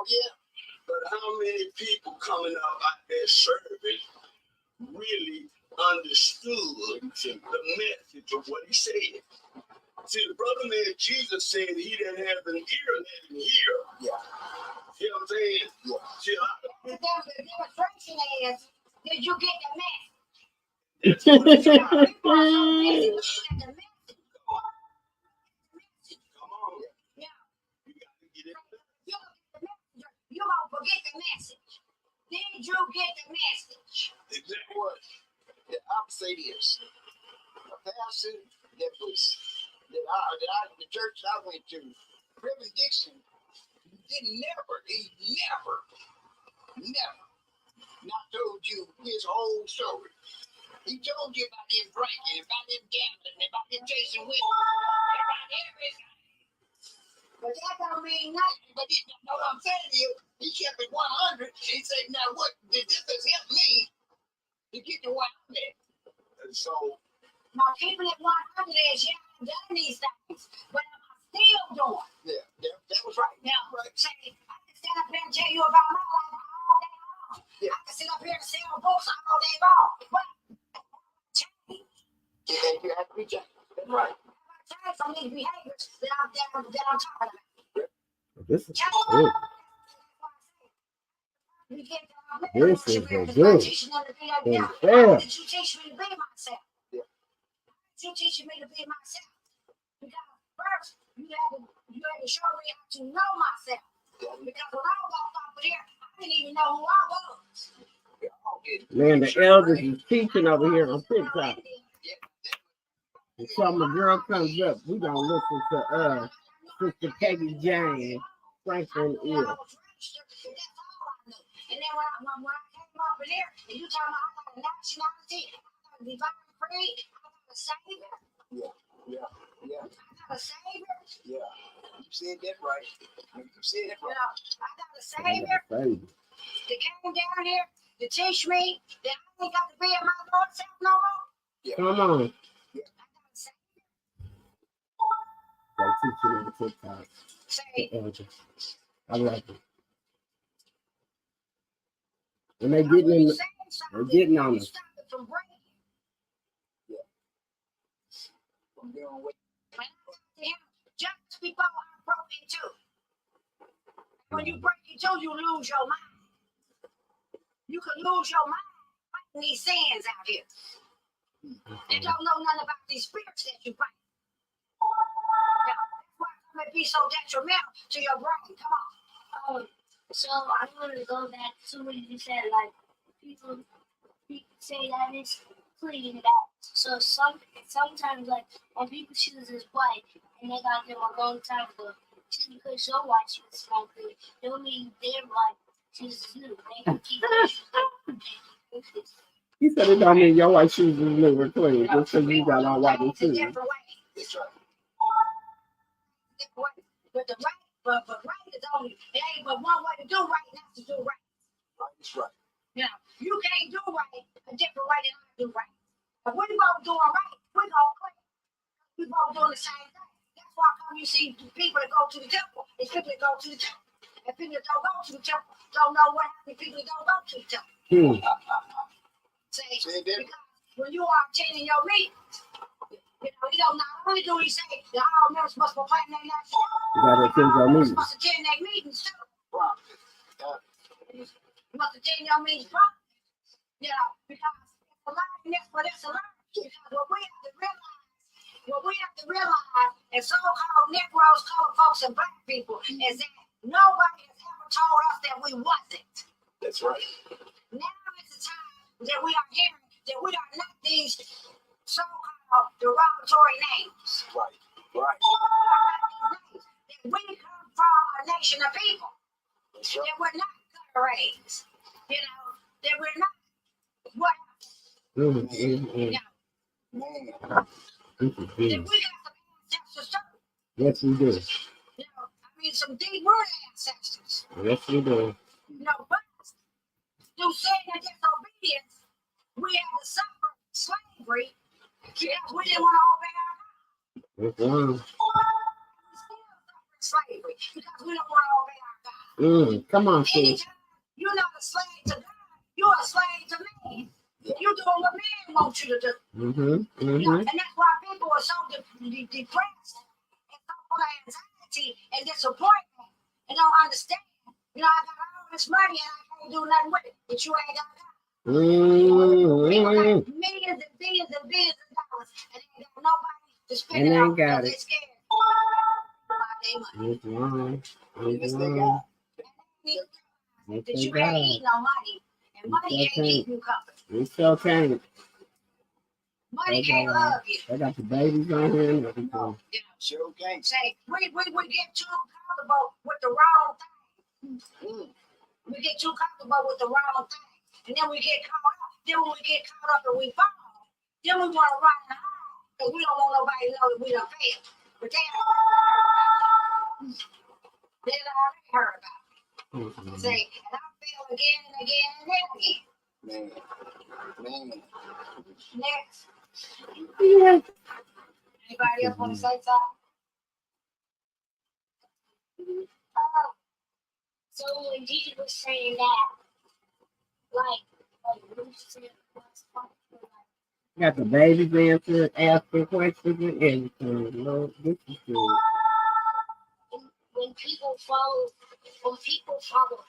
yeah. But how many people coming up out there serving really understood the message of what he said? See, the brother man Jesus said he didn't have an ear, let him hear. Yeah. See what I'm saying? Yeah. See, the demonstration is, did you get the message? that's what it's People about. are so busy looking at the message. Come on. Yeah. You got to get it. You look at the messenger, you gonna forget the message. Did you get the message? Exactly. What? I'm saying this. A pastor that was the church I went to, Reverend Dixon, he never not told you his whole story. He told you about him drinking, about him gambling, about him chasing women, about everything. But that don't mean nothing. But you know what I'm saying to you? He kept it 100. He said, now what did this help me to get to where I'm at? And so, now keeping it 100 is, yeah, I've done these things, but I'm still doing. Yeah, that was right. Now, say, I can stand up here and tell you about my life all day long. Yeah. I can sit up here and sell books all day long. But change. Yeah, you have to be changed. That's right. Change from these behaviors that I'm talking about. This is Change. good. This is a good. Yeah. Why did you teach me to be myself? Yeah. You teaching me to be myself. Because first you had to show me how to know myself. Because when I walked over there, I didn't even know who I was. Man, the elders is teaching over here on TikTok. And some of the girl comes up, we gonna listen to Sister Peggy Jane, Franklin Ear. And then when I came up in there, and you talking about I got a nationality, I got a divine free, I got a savior. Yeah. I got a savior. Yeah. You said that right. You said it right. I got a savior that came down here to teach me that I ain't got to be in my Lord's self no more. Yeah. Come on. I got a savior. They teaching on TikTok. Say, I love it. And they getting on us. Just before I broke in two. When you break in two, you lose your mind. You can lose your mind fighting these sins out here. They don't know nothing about these spirits that you fight. Now, that's why it may be so detrimental to your brain. Come on. So I'm going to go back to what you said, like, people say that it's clean, that. So sometimes, like, when people choose this white, and they got them a long time ago, just because your white shoes is not clean, don't mean their white shoes is new. They can keep their shoes. He said it don't mean your white shoes is never clean, just because you got on white shoes. That's right. But the right, but right is only, it ain't but one way to do right, not to do right. That's right. Now, you can't do right a different way than I do right. If we both doing right, we gonna quit. We both doing the same thing. That's why come you see people that go to the temple, it's people that go to the temple. And people that don't go to the temple don't know what happened. People that don't go to the temple. See, because when you are attending your meetings, you don't not only do he say that all members must proclaim their national, must attend their meetings too. You must attend your meetings properly. Because it's a lie, and that's what it's a lie. Because what we have to realize, and so-called Negroes, colored folks, and black people, is that nobody has ever told us that we wasn't. That's right. Now is the time that we are hearing that we are not these so-called derogatory names. Right. That we come from a nation of people. That's right. That we're not gutter raised. That we're not what? That we got some ancestors too. Yes, we do. Some deep-rooted ancestors. Yes, we do. But through sin and disobedience, we had to suffer slavery because we didn't want to obey our God. We still suffer slavery because we don't want to obey our God. Come on, sis. Anytime you're not a slave to God, you're a slave to man. You're doing what man wants you to do. You know, and that's why people are so depressed and so full of anxiety and disappointment and don't understand. You know, I got all this money and I can't do nothing with it, but you ain't got nothing. People got millions and billions and billions of dollars and they ain't got nobody to spend And it they on ain't got because it. they're scared about their money. It's wrong. Yes, It's they wrong. That It's you can't eat no money and money can't keep you company. It's okay. Money can't love you. I got the babies on here and everything. No, Sure can't. say we get too comfortable with the wrong thing. We get too comfortable with the wrong thing, and then we get caught up. Then when we get caught up and we fall, then we want to run and hide because we don't want nobody to know that we done failed. But they already heard about it. Say, and I fail again and again and then again. Man. Next, Yeah. anybody else want to say something? So when Jesus was saying that, like Luke said, Got the babies answered, asking questions and everything. Lord, this is good. when people follow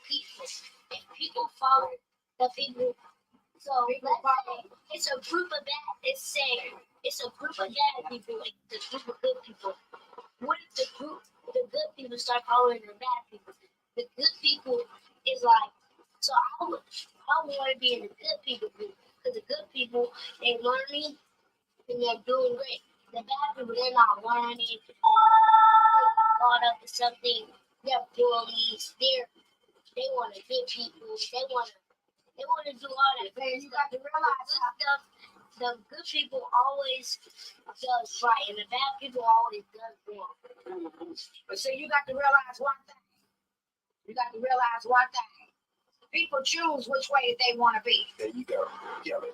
people, if people follow the people, so let's say it's a group of bad, it's a group of bad people, it's a group of good people. What if the good people start following the bad people? The good people is like, so I want to be in the good people group because the good people, they learning and they're doing great. The bad people, they're not learning, they're caught up in something, they're bullies, they want to hit people, they want to do all that. Man, you got to realize stuff. The good people always does right, and the bad people always does wrong. But see, you got to realize one thing. People choose which way they want to be. There you go. Kelly.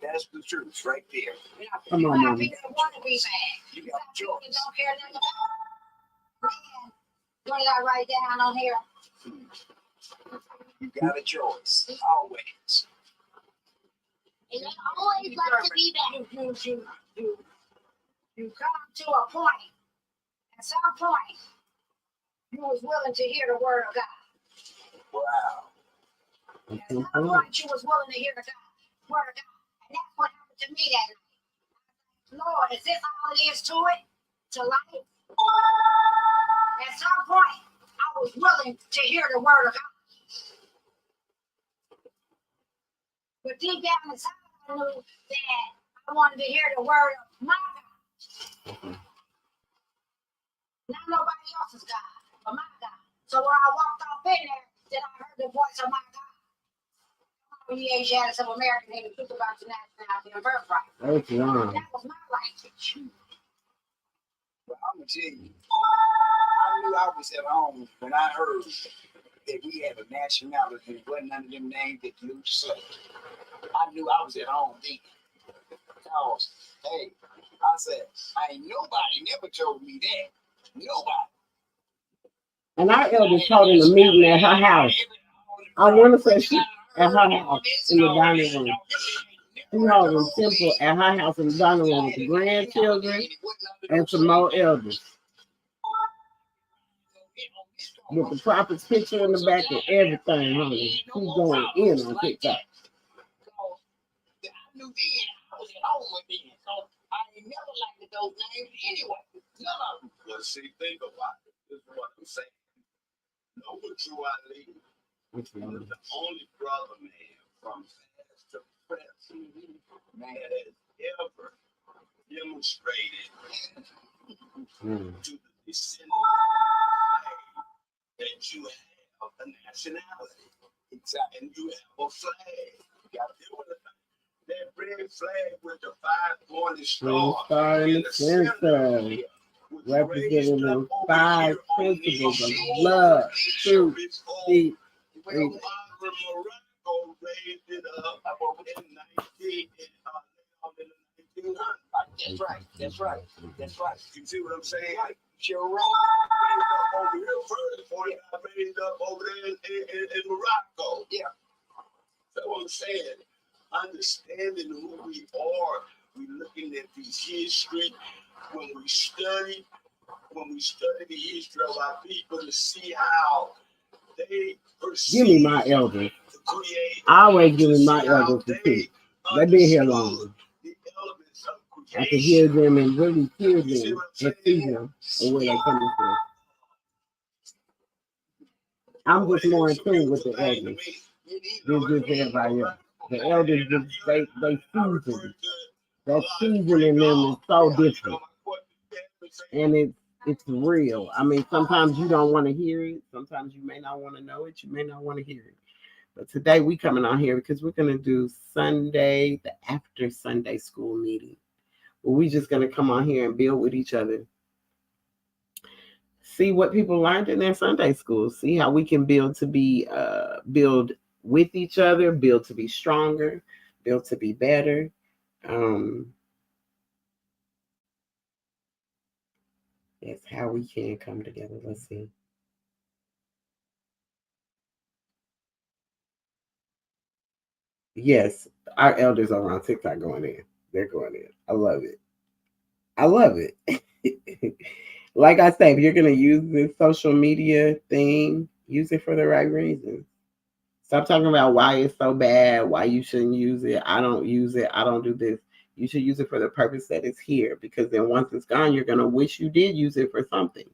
That's the truth right there. You know, Come you on, got Mama. people that want to be bad. You You got got people that choice. don't care nothing about it. Man, what did I write down on here? You got a choice. Always. And they always like to be bad. You come to a point. At some point, you was willing to hear the word of God. Wow. At some point, you was willing to hear the word of God. And that's what happened to me that night. Lord, is this all it is to it? To life? At some point, I was willing to hear the word of God. But deep down inside, I knew that I wanted to hear the word of my God. Not nobody else's God, but my God. So when I walked off in there, then I heard the voice of my God. When you Asian had some American name, talk about the nationality and birthright. That's wrong. That was my language. But I'm going to tell you, I knew I was at home when I heard that we had a nationality and it wasn't none of them names that you say. I knew I was at home then. Because, hey, I said, ain't nobody never told me that. Nobody. And our elders told in a meeting at her house. I want to say she at her house in the dining room. She held a temple at her house in the dining room with the grandchildren and some more elders. With the prophet's picture in the back and everything, honey. She's going in on TikTok. I knew then I was at home with them. So I ain't never liked those names anyway. None of them. Well, see, think about it. This is what I'm saying. Know what you are leading. The only brother, man, from past to present, man, that has ever demonstrated to the descendants that you have a nationality. Exactly. And you have a flag. You got to deal with it. That red flag with the 5 pointed star in the center, representing the 5 principles of love, truth, peace. Well, Morocco raised it up in 19 nothing. That's right. That's right. That's right. You see what I'm saying? You're right. Raised up over here first, before he got raised up over there in Morocco. Yeah. That's what I'm saying. Understanding who we are, we looking at these history. When we study the history of our people to see how they perceive Give me my elders. to create. I always give me to my see how elders to teach. They understood been here long. the elements of I can hear creation. them and really hear You see them what I'm and saying? see them and where they're coming from. I'm just more in tune with the elders than just everybody else. The elders just they season. That season in them is so different. And it's real. I mean, sometimes you don't want to hear it. Sometimes you may not want to know it. You may not want to hear it. But today we coming on here because we're going to do Sunday, the after Sunday school meeting. We just going to come on here and build with each other. See what people learned in their Sunday school. See how we can build to be, build with each other, build to be stronger, build to be better. That's how we can come together. Let's see. Yes, our elders are on TikTok going in. They're going in. I love it. I love it. Like I say, if you're going to use this social media thing, use it for the right reasons. Stop talking about why it's so bad, why you shouldn't use it. I don't use it. I don't do this. You should use it for the purpose that it's here, because then once it's gone, you're going to wish you did use it for something,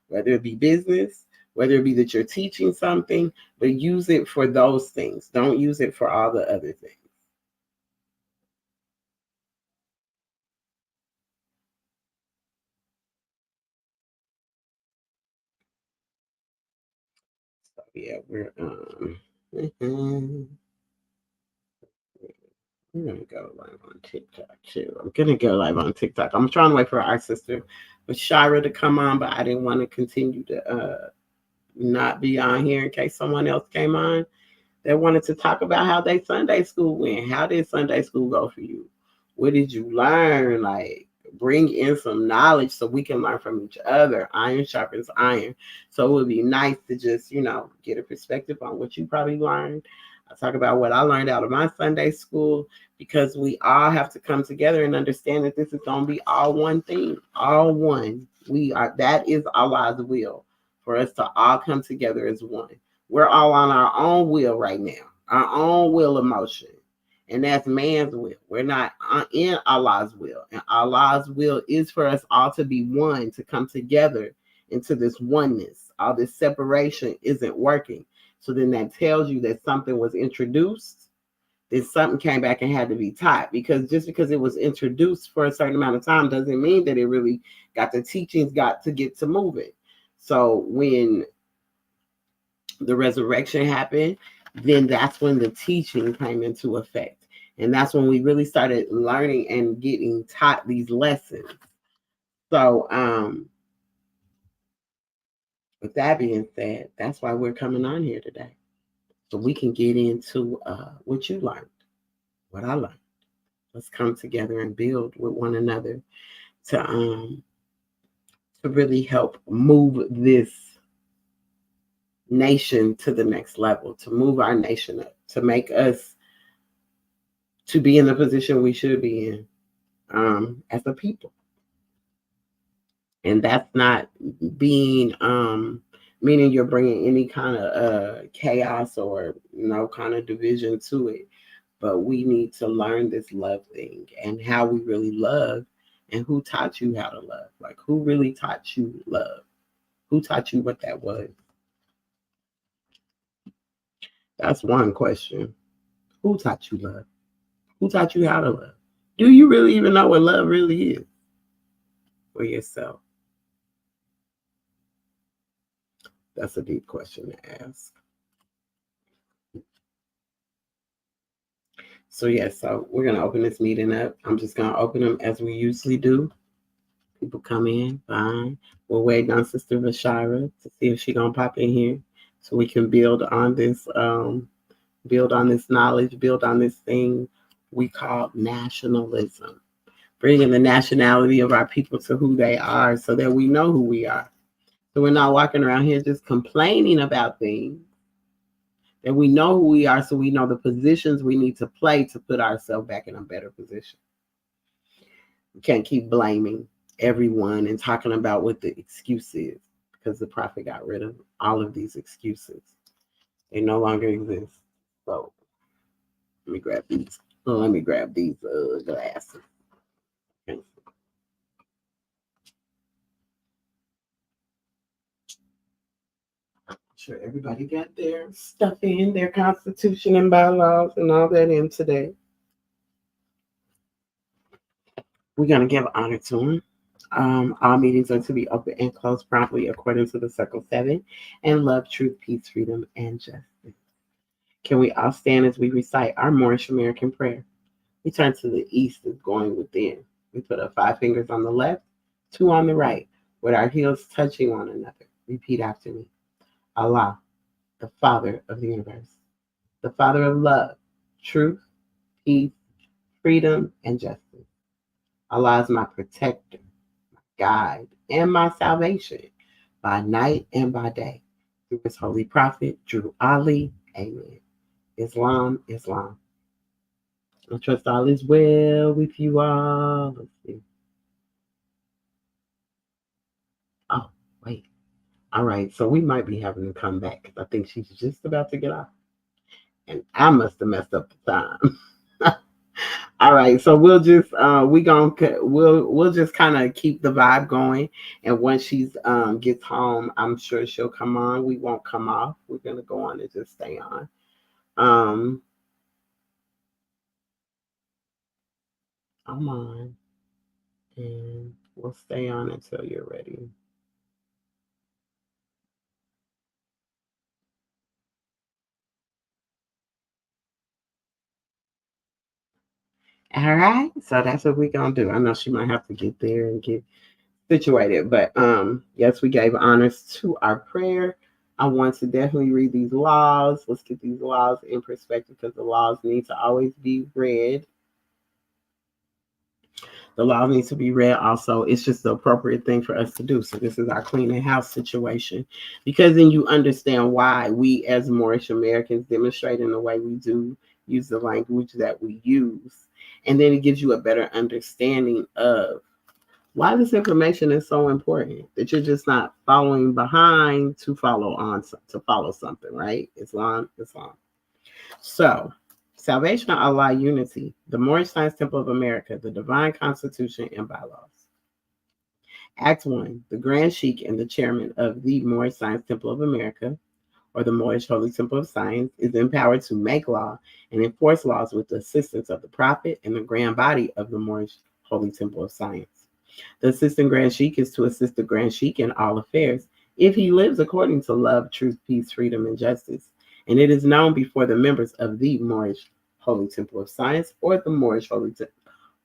whether it be business, whether it be that you're teaching something, but use it for those things. Don't use it for all the other things. So yeah, we're gonna go live on TikTok too. I'm gonna go live on TikTok. I'm trying to wait for our sister Shira to come on, but I didn't want to continue to not be on here in case someone else came on that wanted to talk about how they Sunday school went. How did Sunday school go for you? What did you learn? Like, bring in some knowledge so we can learn from each other. Iron sharpens iron. So it would be nice to just, get a perspective on what you probably learned. I talk about what I learned out of my Sunday school, because we all have to come together and understand that this is going to be all one thing, all one. That is Allah's will, for us to all come together as one. We're all on our own will right now, our own will of motion. And that's man's will. We're not in Allah's will. And Allah's will is for us all to be one, to come together into this oneness. All this separation isn't working. So then that tells you that something was introduced, that something came back and had to be taught. Because just because it was introduced for a certain amount of time doesn't mean that it really got the teachings got to get to moving. So when the resurrection happened, then that's when the teaching came into effect. And that's when we really started learning and getting taught these lessons. So, with that being said, that's why we're coming on here today. So we can get into what you learned, what I learned. Let's come together and build with one another to really help move this nation to the next level, to move our nation up, to make us to be in the position we should be in as a people. And that's not being meaning you're bringing any kind of chaos or no kind of division to it, but we need to learn this love thing and how we really love, and who taught you how to love. Like, who really taught you love? Who taught you what that was? That's one question. Who taught you love? Who taught you how to love? Do you really even know what love really is for yourself? That's a deep question to ask. So so we're going to open this meeting up. I'm just going to open them as we usually do. People come in, fine. We're waiting on Sister Vashira to see if she's going to pop in here so we can build on this knowledge, build on this thing we call nationalism. bringing the nationality of our people to who they are so that we know who we are. So we're not walking around here just complaining about things, that we know who we are so we know the positions we need to play to put ourselves back in a better position. We can't keep blaming everyone and talking about what the excuse is, because the prophet got rid of all of these excuses. They no longer exist. So let me grab these. Let me grab these glasses. Okay. Sure, everybody got their stuff in, their constitution and bylaws and all that in today. We're going to give honor to him. All meetings are to be open and closed promptly according to the Circle 7 and love, truth, peace, freedom, and justice. Can we all stand as we recite our Moorish American prayer? We turn to the east as going within. We put up 5 fingers on the left, 2 on the right, with our heels touching one another. Repeat after me. Allah, the Father of the universe, the Father of love, truth, peace, freedom, and justice. Allah is my protector, my guide, and my salvation by night and by day. Through his holy prophet, Drew Ali. Amen. Islam, Islam. I trust all is well with you all. Let's see. Oh, wait. All right. So we might be having to come back because I think she's just about to get off. And I must have messed up the time. All right, so we'll just we'll just kind of keep the vibe going, and once she's gets home, I'm sure she'll come on. We won't come off. We're gonna go on and just stay on. I'm on, and we'll stay on until you're ready. All right, so that's what we're gonna do. I know she might have to get there and get situated, but yes, we gave honors to our prayer. I want to definitely read these laws. Let's get these laws in perspective because the laws need to always be read. The law needs to be read also. It's just the appropriate thing for us to do. So this is our cleaning house situation, because then you understand why we as Moorish Americans demonstrate in the way we do, use the language that we use. And then it gives you a better understanding of why this information is so important, that you're just not following behind to follow on, to follow something, right? Islam. So, Salvation of Allah Unity, the Moorish Science Temple of America, the Divine Constitution and Bylaws. Act 1, the Grand Sheikh and the Chairman of the Moorish Science Temple of America, or the Moorish Holy Temple of Science, is empowered to make law and enforce laws with the assistance of the Prophet and the Grand Body of the Moorish Holy Temple of Science. The Assistant Grand Sheikh is to assist the Grand Sheikh in all affairs if he lives according to love, truth, peace, freedom, and justice. And it is known before the members of the Moorish Holy Temple of Science or the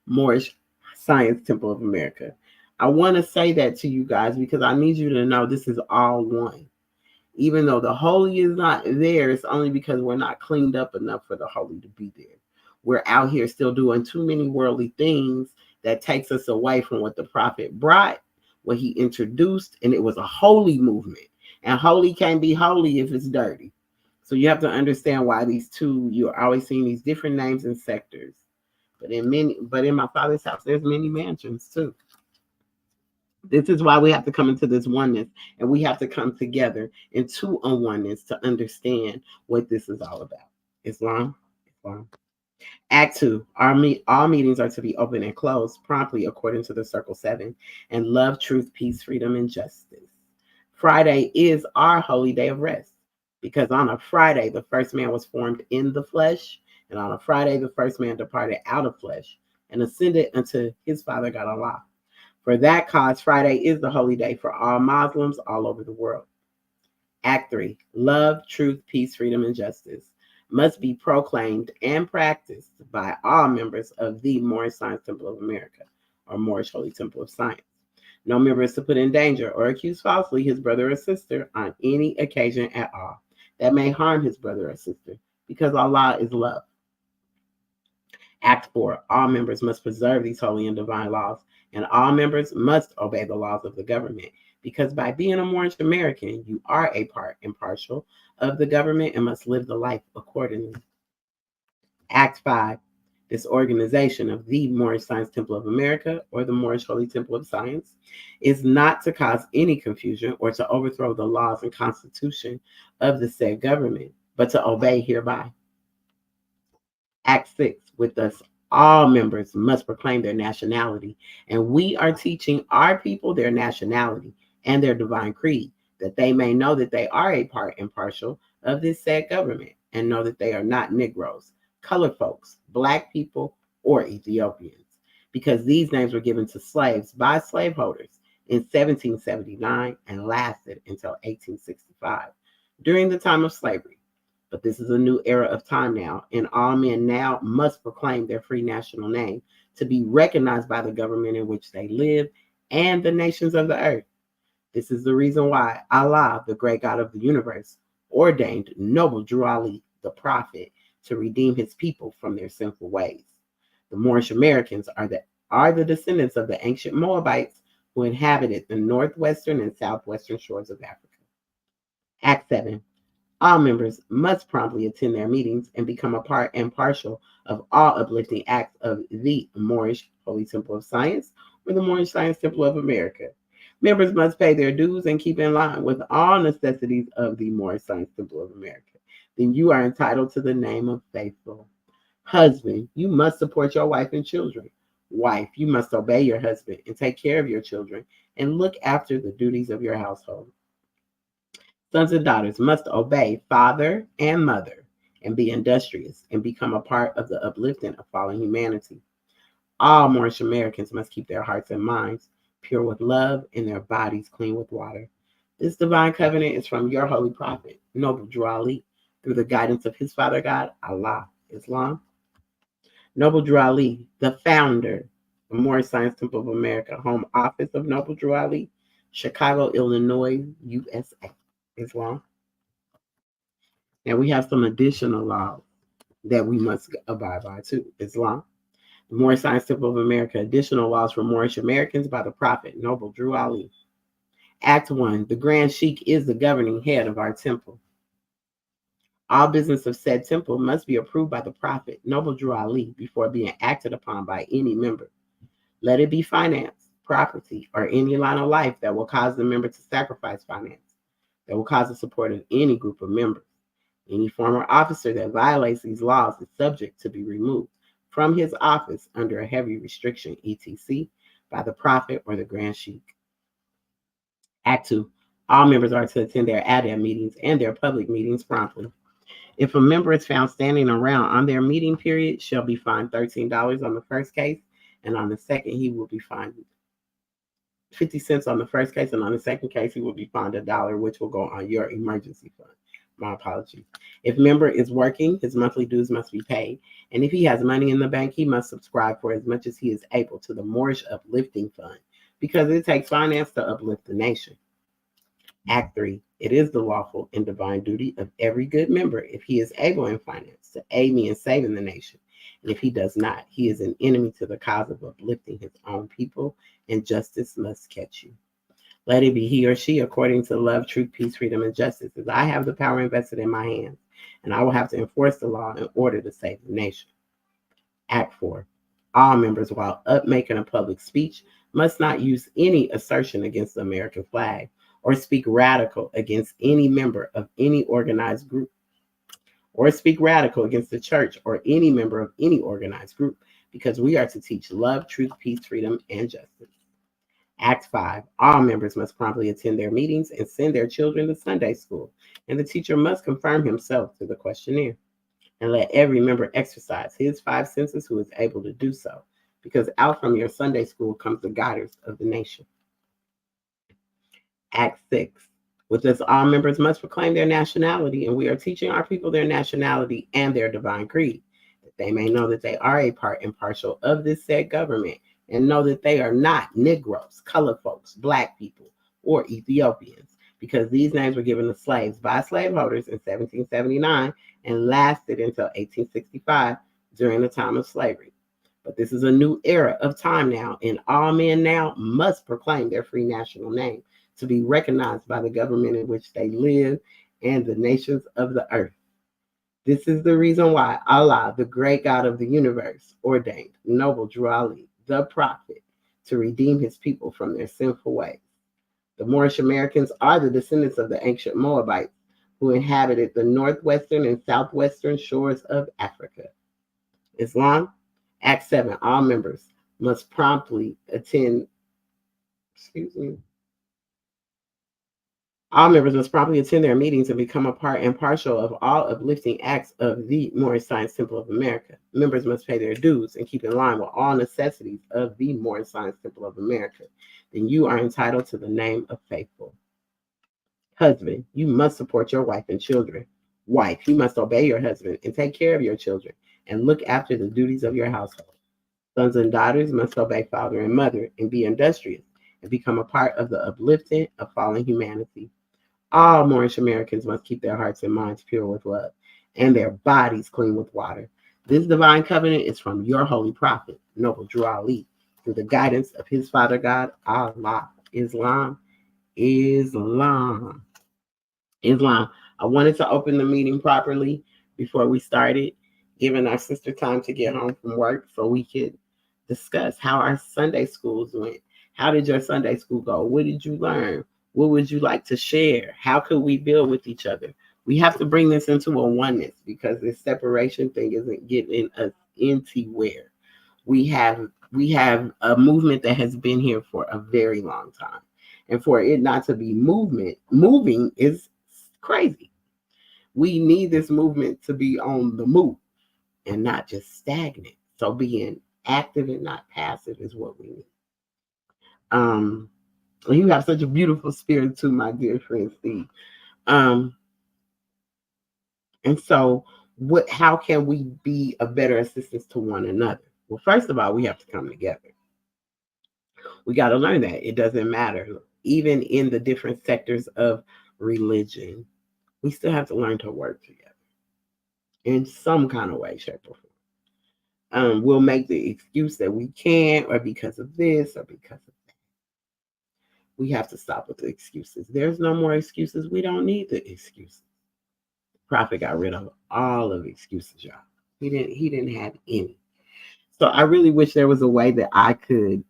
Moorish Science Temple of America. I want to say that to you guys because I need you to know this is all one. Even though the holy is not there, it's only because we're not cleaned up enough for the holy to be there. We're out here still doing too many worldly things that takes us away from what the prophet brought, what he introduced, and it was a holy movement. And holy can't be holy if it's dirty. So you have to understand why these two, you're always seeing these different names and sectors. But in my Father's house, there's many mansions too. This is why we have to come into this oneness, and we have to come together into a oneness to understand what this is all about. Islam. Act 2, all meetings are to be open and closed promptly according to the Circle 7 and love, truth, peace, freedom, and justice. Friday is our holy day of rest, because on a Friday, the first man was formed in the flesh, and on a Friday, the first man departed out of flesh and ascended unto his Father God Allah. For that cause, Friday is the holy day for all Muslims all over the world. Act 3, love, truth, peace, freedom, and justice must be proclaimed and practiced by all members of the Moorish Science Temple of America, or Moorish Holy Temple of Science. No member is to put in danger or accuse falsely his brother or sister on any occasion at all that may harm his brother or sister, because Allah is love. Act 4. All members must preserve these holy and divine laws, and all members must obey the laws of the government, because by being a Moorish American, you are a part and partial of the government and must live the life accordingly. Act 5. This organization of the Moorish Science Temple of America, or the Moorish Holy Temple of Science, is not to cause any confusion or to overthrow the laws and constitution of the said government, but to obey hereby. Act 6. With us, all members must proclaim their nationality, and we are teaching our people their nationality and their divine creed, that they may know that they are a part and partial of this said government, and know that they are not Negroes, colored folks, Black people, or Ethiopians, because these names were given to slaves by slaveholders in 1779 and lasted until 1865, during the time of slavery. But this is a new era of time now, and all men now must proclaim their free national name to be recognized by the government in which they live and the nations of the earth. This is the reason why Allah, the great God of the universe, ordained noble Drew Ali, the prophet, to redeem his people from their sinful ways. The Moorish Americans are the descendants of the ancient Moabites who inhabited the northwestern and southwestern shores of Africa. Act 7. All members must promptly attend their meetings and become a part and partial of all uplifting acts of the Moorish Holy Temple of Science, or the Moorish Science Temple of America. Members must pay their dues and keep in line with all necessities of the Moorish Science Temple of America. Then you are entitled to the name of faithful. Husband, you must support your wife and children. Wife, you must obey your husband and take care of your children and look after the duties of your household. Sons and daughters must obey father and mother and be industrious and become a part of the uplifting of fallen humanity. All Moorish Americans must keep their hearts and minds pure with love and their bodies clean with water. This divine covenant is from your holy prophet, Noble Drew Ali, through the guidance of his Father God, Allah, Islam. Noble Drew Ali, the founder of Moorish Science Temple of America, home office of Noble Drew Ali, Chicago, Illinois, USA, Islam. Now we have some additional laws that we must abide by too, Islam. The Moorish Science Temple of America, additional laws for Moorish Americans by the Prophet, Noble Drew Ali. Act 1. The Grand Sheikh is the governing head of our temple. All business of said temple must be approved by the Prophet, Noble Drew Ali, before being acted upon by any member. Let it be finance, property, or any line of life that will cause the member to sacrifice finance, that will cause the support of any group of members. Any former officer that violates these laws is subject to be removed from his office under a heavy restriction, etc., by the Prophet or the Grand Sheikh. Act 2. All members are to attend their ADAM meetings and their public meetings promptly. If a member is found standing around on their meeting period, shall be fined $13 on the first case, and on the second, he will be fined 50 cents on the first case, and on the second case, he will be fined $1, which will go on your emergency fund. My apologies. If member is working, his monthly dues must be paid, and if he has money in the bank, he must subscribe for as much as he is able to the Moorish Uplifting Fund, because it takes finance to uplift the nation. Act 3. It is the lawful and divine duty of every good member, if he is able in finance, to aid me in saving the nation. And if he does not, he is an enemy to the cause of uplifting his own people, and justice must catch you. Let it be he or she according to love, truth, peace, freedom, and justice, as I have the power invested in my hands, and I will have to enforce the law in order to save the nation. Act 4. All members, while up making a public speech, must not use any assertion against the American flag, or speak radical against any member of any organized group, or speak radical against the church or any member of any organized group, because we are to teach love, truth, peace, freedom, and justice. Act 5. All members must promptly attend their meetings and send their children to Sunday school, and the teacher must confirm himself through the questionnaire. And let every member exercise his 5 senses who is able to do so, because out from your Sunday school comes the guiders of the nation. Act 6. With this, all members must proclaim their nationality, and we are teaching our people their nationality and their divine creed, that they may know that they are a part and partial of this said government, and know that they are not Negroes, colored folks, Black people, or Ethiopians, because these names were given to slaves by slaveholders in 1779 and lasted until 1865, during the time of slavery. But this is a new era of time now, and all men now must proclaim their free national name to be recognized by the government in which they live and the nations of the earth. This is the reason why Allah, the great God of the universe, ordained Noble Drew Ali, the prophet, to redeem his people from their sinful ways. The Moorish Americans are the descendants of the ancient Moabites who inhabited the northwestern and southwestern shores of Africa. Islam, Act 7, all members must promptly attend, all members must promptly attend their meetings and become a part and partial of all uplifting acts of the Moorish Science Temple of America. Members must pay their dues and keep in line with all necessities of the Moorish Science Temple of America. Then you are entitled to the name of faithful. Husband, you must support your wife and children. Wife, you must obey your husband and take care of your children and look after the duties of your household. Sons and daughters must obey father and mother and be industrious and become a part of the uplifting of fallen humanity. All Moorish Americans must keep their hearts and minds pure with love and their bodies clean with water. This divine covenant is from your holy prophet, Noble Drew Ali, through the guidance of his Father God, Allah. Islam. I wanted to open the meeting properly before we started, giving our sister time to get home from work so we could discuss how our Sunday schools went. How did your Sunday school go? What did you learn? What would you like to share? How could we build with each other? We have to bring this into a oneness because this separation thing isn't getting us anywhere. We have a movement that has been here for a very long time. And for it not to be moving is crazy. We need this movement to be on the move and not just stagnant. So being active and not passive is what we need. You have such a beautiful spirit too, my dear friend Steve. And so how can we be a better assistance to one another? Well, first of all, we have to come together. We got to learn that it doesn't matter. Even in the different sectors of religion, we still have to learn to work together in some kind of way, shape, or form. We'll make the excuse that we can't, or because of this, or because of that. We have to stop with the excuses. There's no more excuses. We don't need the excuses. The prophet got rid of all of the excuses, y'all. He didn't have any. So I really wish there was a way that I could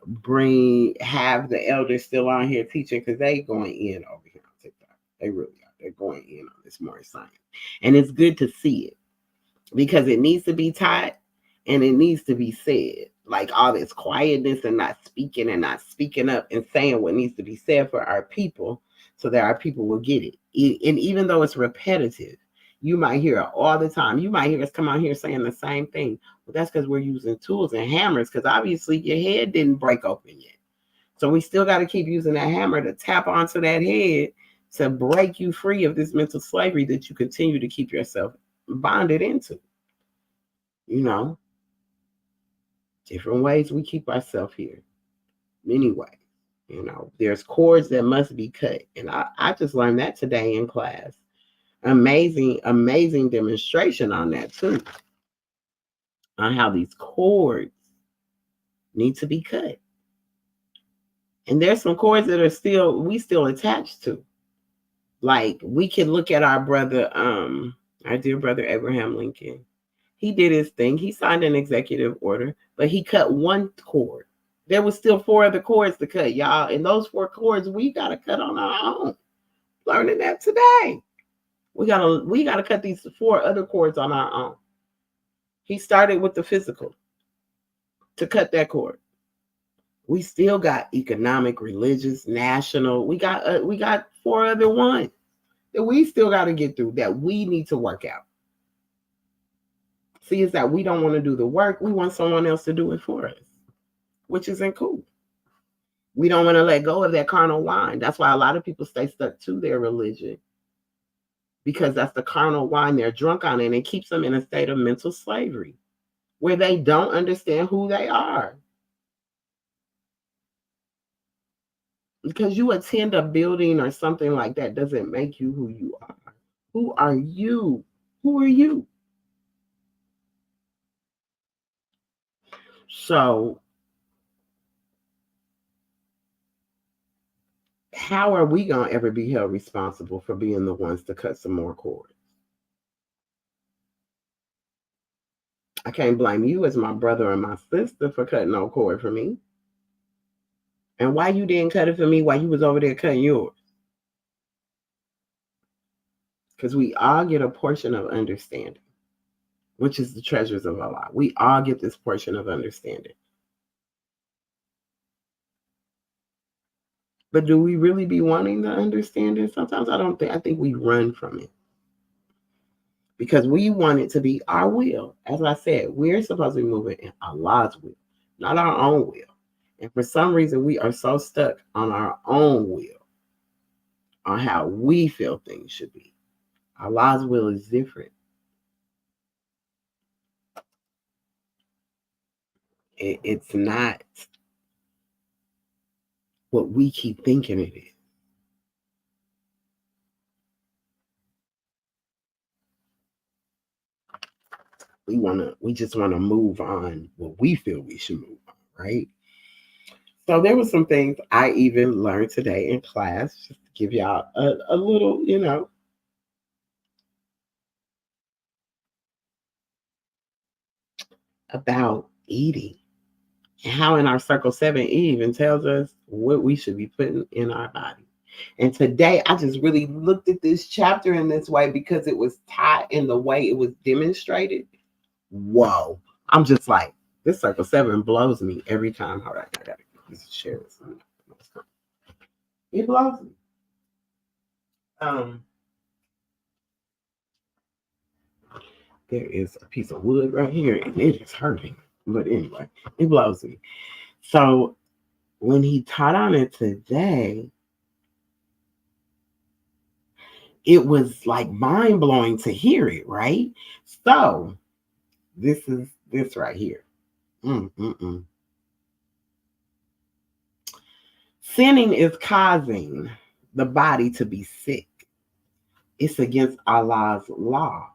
have the elders still on here teaching, because they going in over here on TikTok. They really are. They're going in on this more science. And it's good to see it because it needs to be taught and it needs to be said. Like all this quietness and not speaking up and saying what needs to be said for our people so that our people will get it. And even though it's repetitive, you might hear it all the time. You might hear us come out here saying the same thing. But that's because we're using tools and hammers, because obviously your head didn't break open yet. So we still got to keep using that hammer to tap onto that head to break you free of this mental slavery that you continue to keep yourself bonded into. You know, different ways we keep ourselves here. Many ways. You know, there's cords that must be cut. And I just learned that today in class. Amazing demonstration on that too. On how these cords need to be cut. And there's some cords that we still attached to. Like we can look at our brother, our dear brother Abraham Lincoln. He did his thing. He signed an executive order, but he cut one cord. There was still 4 other cords to cut, y'all. And those 4 cords we gotta cut on our own. Learning that today. We gotta cut these 4 other cords on our own. He started with the physical to cut that cord. We still got economic, religious, national. We got 4 other ones that we still got to get through that we need to work out. See, it's that we don't want to do the work. We want someone else to do it for us, which isn't cool. We don't want to let go of that carnal wine. That's why a lot of people stay stuck to their religion, because that's the carnal wine they're drunk on, and it keeps them in a state of mental slavery where they don't understand who they are. Because you attend a building or something like that doesn't make you who you are. Who are you? Who are you? So how are we going to ever be held responsible for being the ones to cut some more cords? I can't blame you as my brother and my sister for cutting no cord for me. And why you didn't cut it for me while you was over there cutting yours? Because we all get a portion of understanding, which is the treasures of Allah. We all get this portion of understanding. But do we really be wanting the understanding? Sometimes I think we run from it. Because we want it to be our will. As I said, we're supposed to be moving in Allah's will, not our own will. And for some reason, we are so stuck on our own will, on how we feel things should be. Allah's will is different. It's not what we keep thinking it is. We just want to move on what we feel we should move on, right? So there were some things I even learned today in class, just to give y'all a little, about eating. And how in our Circle 7 even tells us what we should be putting in our body. And today I just really looked at this chapter in this way because it was taught in the way it was demonstrated. Whoa. I'm just like, this Circle 7 blows me every time. All right, I gotta share this. It blows me. There is a piece of wood right here and it is hurting. But anyway, it blows me. So when he taught on it today, it was like mind blowing to hear it, right? So this is this right here. Sinning is causing the body to be sick. It's against Allah's law.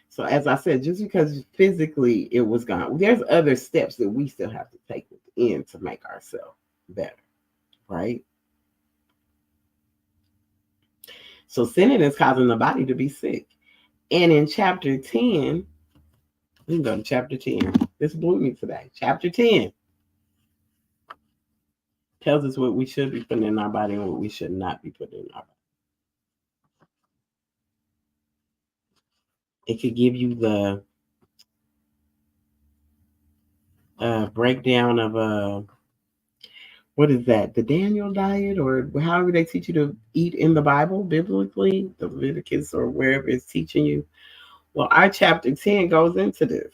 So as I said, just because physically it was gone, there's other steps that we still have to take within to make ourselves better, right? So sinning is causing the body to be sick. And in chapter 10, we can go to chapter 10. This blew me today. Chapter 10 tells us what we should be putting in our body and what we should not be putting in our body. It could give you the breakdown of what is that? The Daniel diet, or however they teach you to eat in the Bible, biblically, the Leviticus or wherever it's teaching you. Well, our chapter 10 goes into this.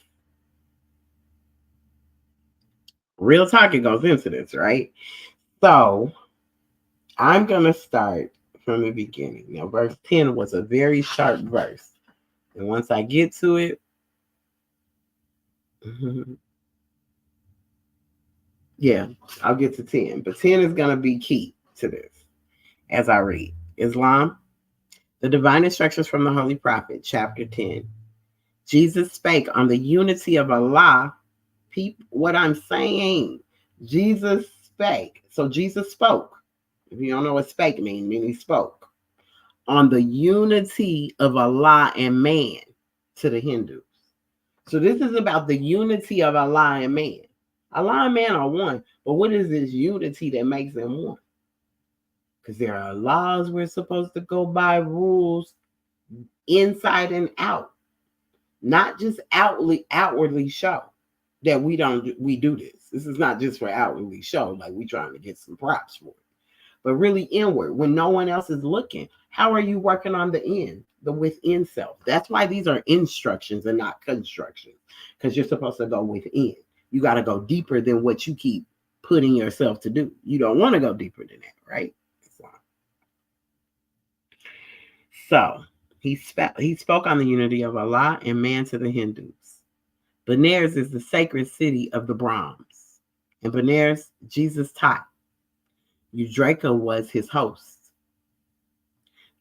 Real talk, it goes into this, right? So I'm going to start from the beginning. Now, verse 10 was a very sharp verse. And once I get to it, yeah, I'll get to 10. But 10 is going to be key to this as I read. Islam, the divine instructions from the Holy Prophet, chapter 10. Jesus spake on the unity of Allah. What I'm saying, Jesus spake. So Jesus spoke. If you don't know what spake means he spoke. On the unity of Allah and man to the Hindus. So this is about the unity of Allah and man. Allah and man are one. But what is this unity that makes them one? Because there are laws we're supposed to go by, rules inside and out. Not just outwardly show that we do this. This is not just for outwardly show, like we trying to get some props for it. But really inward, when no one else is looking. How are you working on the within self? That's why these are instructions and not constructions. Because you're supposed to go within. You got to go deeper than what you keep putting yourself to do. You don't want to go deeper than that, right? So he spoke on the unity of Allah and man to the Hindus. Benares is the sacred city of the Brahms. In Benares, Jesus taught. Udrika was his host.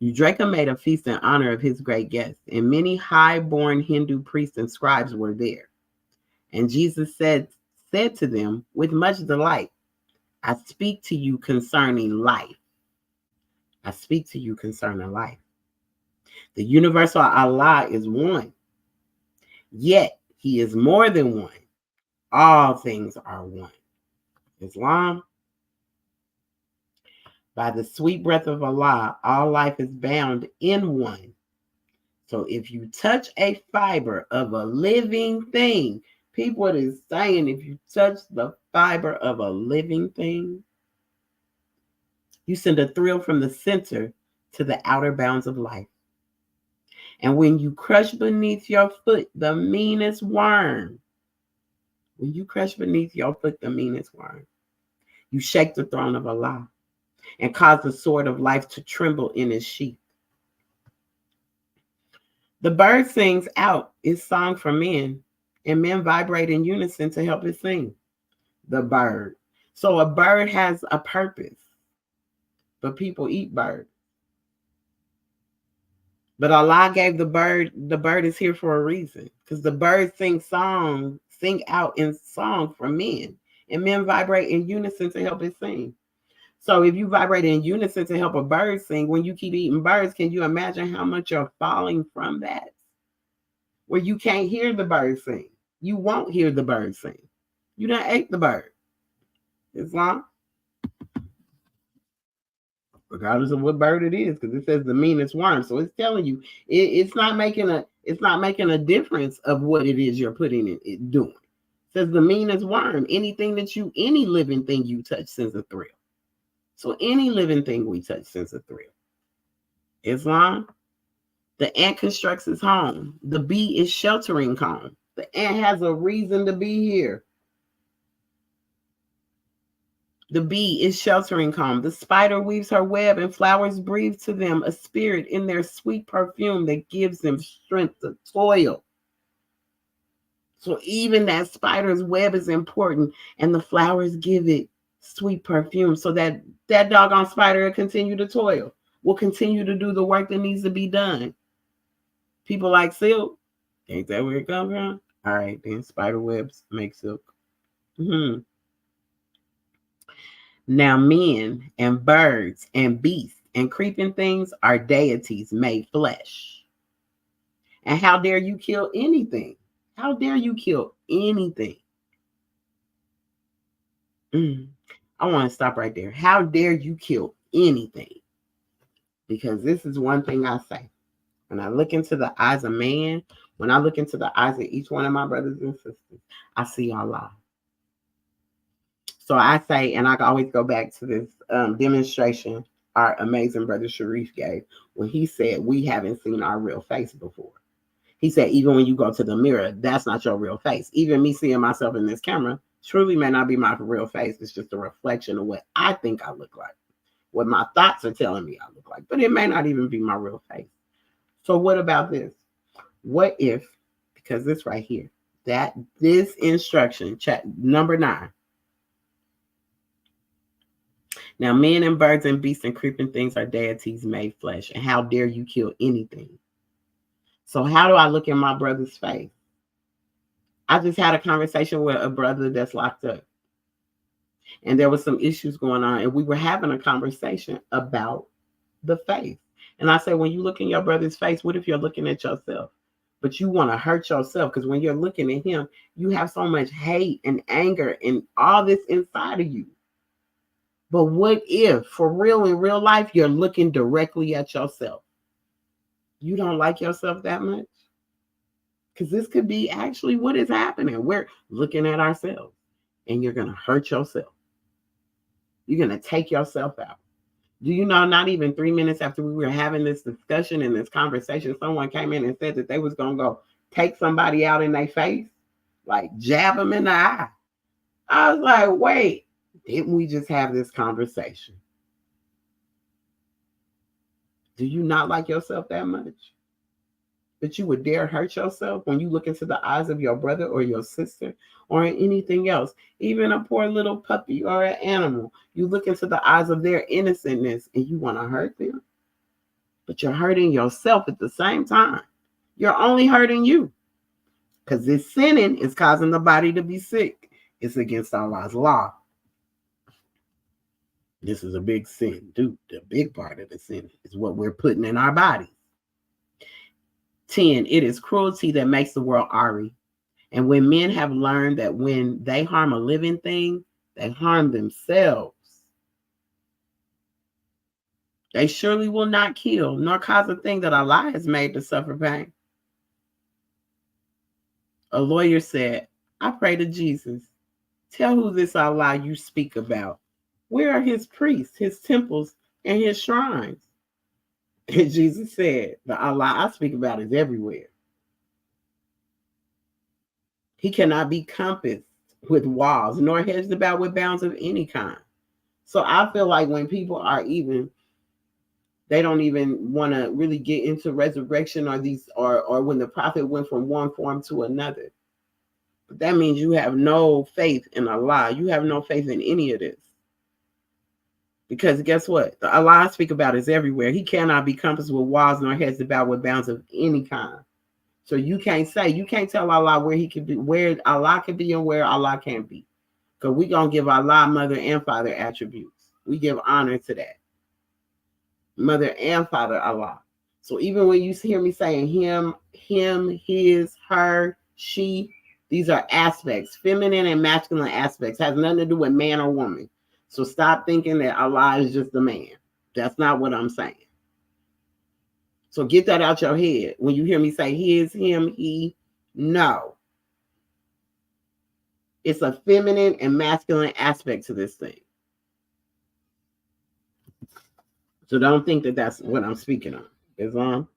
Udrika made a feast in honor of his great guest, and many high-born Hindu priests and scribes were there. And Jesus said to them with much delight, I speak to you concerning life. I speak to you concerning life. The universal Allah is one, yet he is more than one. All things are one. Islam, by the sweet breath of Allah, all life is bound in one. So if you touch a fiber of a living thing, people, what is saying, if you touch the fiber of a living thing, you send a thrill from the center to the outer bounds of life. And when you crush beneath your foot the meanest worm, when you crush beneath your foot the meanest worm, you shake the throne of Allah and cause the sword of life to tremble in its sheath. The bird sings out its song for men, and men vibrate in unison to help it sing. The bird. So a bird has a purpose, but people eat birds. But Allah gave the bird is here for a reason, because the bird sing out in song for men, and men vibrate in unison to help it sing. So if you vibrate in unison to help a bird sing, when you keep eating birds, can you imagine how much you're falling from that? Where you can't hear the bird sing. You won't hear the bird sing. You done ate the bird. Islam. Regardless of what bird it is, because it says the meanest worm. So it's telling you it's not making a difference of what it is you're putting it doing. It says the meanest worm. Any living thing you touch sends a thrill. So any living thing we touch sends a thrill. Islam. The ant constructs his home. The bee is sheltering calm. The ant has a reason to be here. The bee is sheltering calm. The spider weaves her web and flowers breathe to them a spirit in their sweet perfume that gives them strength to toil. So even that spider's web is important, and the flowers give it sweet perfume so that doggone spider will continue to toil, will continue to do the work that needs to be done. People like silk. Ain't that where it comes from? All right, then spider webs make silk. Now men and birds and beasts and creeping things are deities made flesh. And how dare you kill anything? How dare you kill anything? I want to stop right there. How dare you kill anything? Because this is one thing I say. When I look into the eyes of man, when I look into the eyes of each one of my brothers and sisters, I see Allah. So I say, and I can always go back to this demonstration our amazing brother Sharif gave when he said, we haven't seen our real face before. He said, even when you go to the mirror, that's not your real face. Even me seeing myself in this camera truly may not be my real face. It's just a reflection of what I think I look like, what my thoughts are telling me I look like, but it may not even be my real face. So what about this? What if, because this right here, this instruction, number 9. Now, men and birds and beasts and creeping things are deities made flesh. And how dare you kill anything? So how do I look in my brother's face? I just had a conversation with a brother that's locked up. And there was some issues going on. And we were having a conversation about the faith. And I said, when you look in your brother's face, what if you're looking at yourself? But you want to hurt yourself, because when you're looking at him, you have so much hate and anger and all this inside of you. But what if, for real, in real life, you're looking directly at yourself? You don't like yourself that much? Because this could be actually what is happening. We're looking at ourselves, and you're going to hurt yourself. You're going to take yourself out. Do you know, not even 3 minutes after we were having this discussion and this conversation, someone came in and said that they was going to go take somebody out in their face, like jab them in the eye. I was like, wait, didn't we just have this conversation? Do you not like yourself that much? That you would dare hurt yourself when you look into the eyes of your brother or your sister or anything else, even a poor little puppy or an animal. You look into the eyes of their innocentness and you want to hurt them, but you're hurting yourself at the same time. You're only hurting you. Because this sinning is causing the body to be sick. It's against Allah's law. This is a big sin, dude. The big part of the sin is what we're putting in our bodies. 10, it is cruelty that makes the world awry. And when men have learned that when they harm a living thing, they harm themselves. They surely will not kill, nor cause a thing that Allah has made to suffer pain. A lawyer said, I pray to Jesus, tell who this Allah you speak about. Where are his priests, his temples, and his shrines? And Jesus said, the Allah I speak about is everywhere. He cannot be compassed with walls, nor hedged about with bounds of any kind. So I feel like when people are they don't even want to really get into resurrection or when the prophet went from one form to another. But that means you have no faith in Allah. You have no faith in any of this. Because guess what? The Allah I speak about is everywhere. He cannot be compassed with walls nor hedged about with bounds of any kind. So you can't tell Allah where he can be, where Allah can be and where Allah can't be. Because we're going to give Allah mother and father attributes. We give honor to that. Mother and father Allah. So even when you hear me saying him, his, her, she, these are aspects, feminine and masculine aspects. Has nothing to do with man or woman. So stop thinking that Allah is just a man. That's not what I'm saying. So get that out your head. When you hear me say his, him, he, no. It's a feminine and masculine aspect to this thing. So don't think that that's what I'm speaking on. Islam.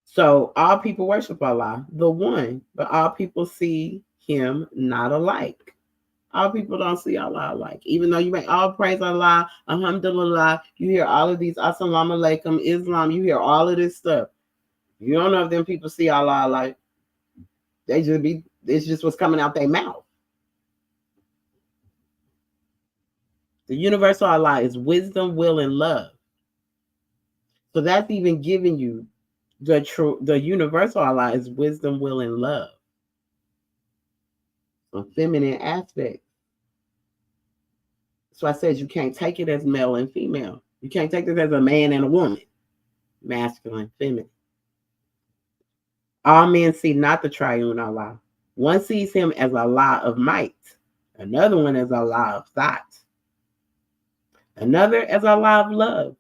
So all people worship Allah, the one, but all people see him not alike. All people don't see Allah alike. Even though you may all praise Allah, alhamdulillah, you hear all of these assalamu alaikum, Islam, you hear all of this stuff. You don't know if them people see Allah alike. It's just what's coming out their mouth. The universal Allah is wisdom, will, and love. So that's even giving you the universal Allah is wisdom, will, and love. A feminine aspect. So I said you can't take it as male and female. You can't take this as a man and a woman. Masculine, feminine. All men see not the triune Allah. One sees him as Allah of might. Another one as Allah of thought. Another as Allah of love.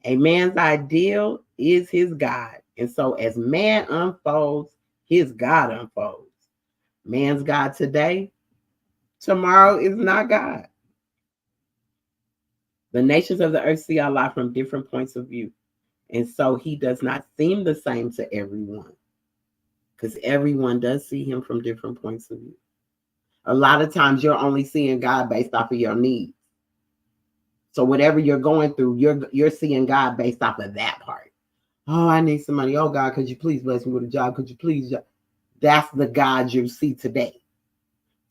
A man's ideal is his God. And so as man unfolds, his God unfolds. Man's God today, tomorrow is not God. The nations of the earth see Allah from different points of view. And so he does not seem the same to everyone. Because everyone does see him from different points of view. A lot of times you're only seeing God based off of your needs. So whatever you're going through, you're seeing God based off of that part. Oh, I need some money. Oh, God, could you please bless me with a job? Could you please? That's the God you see today.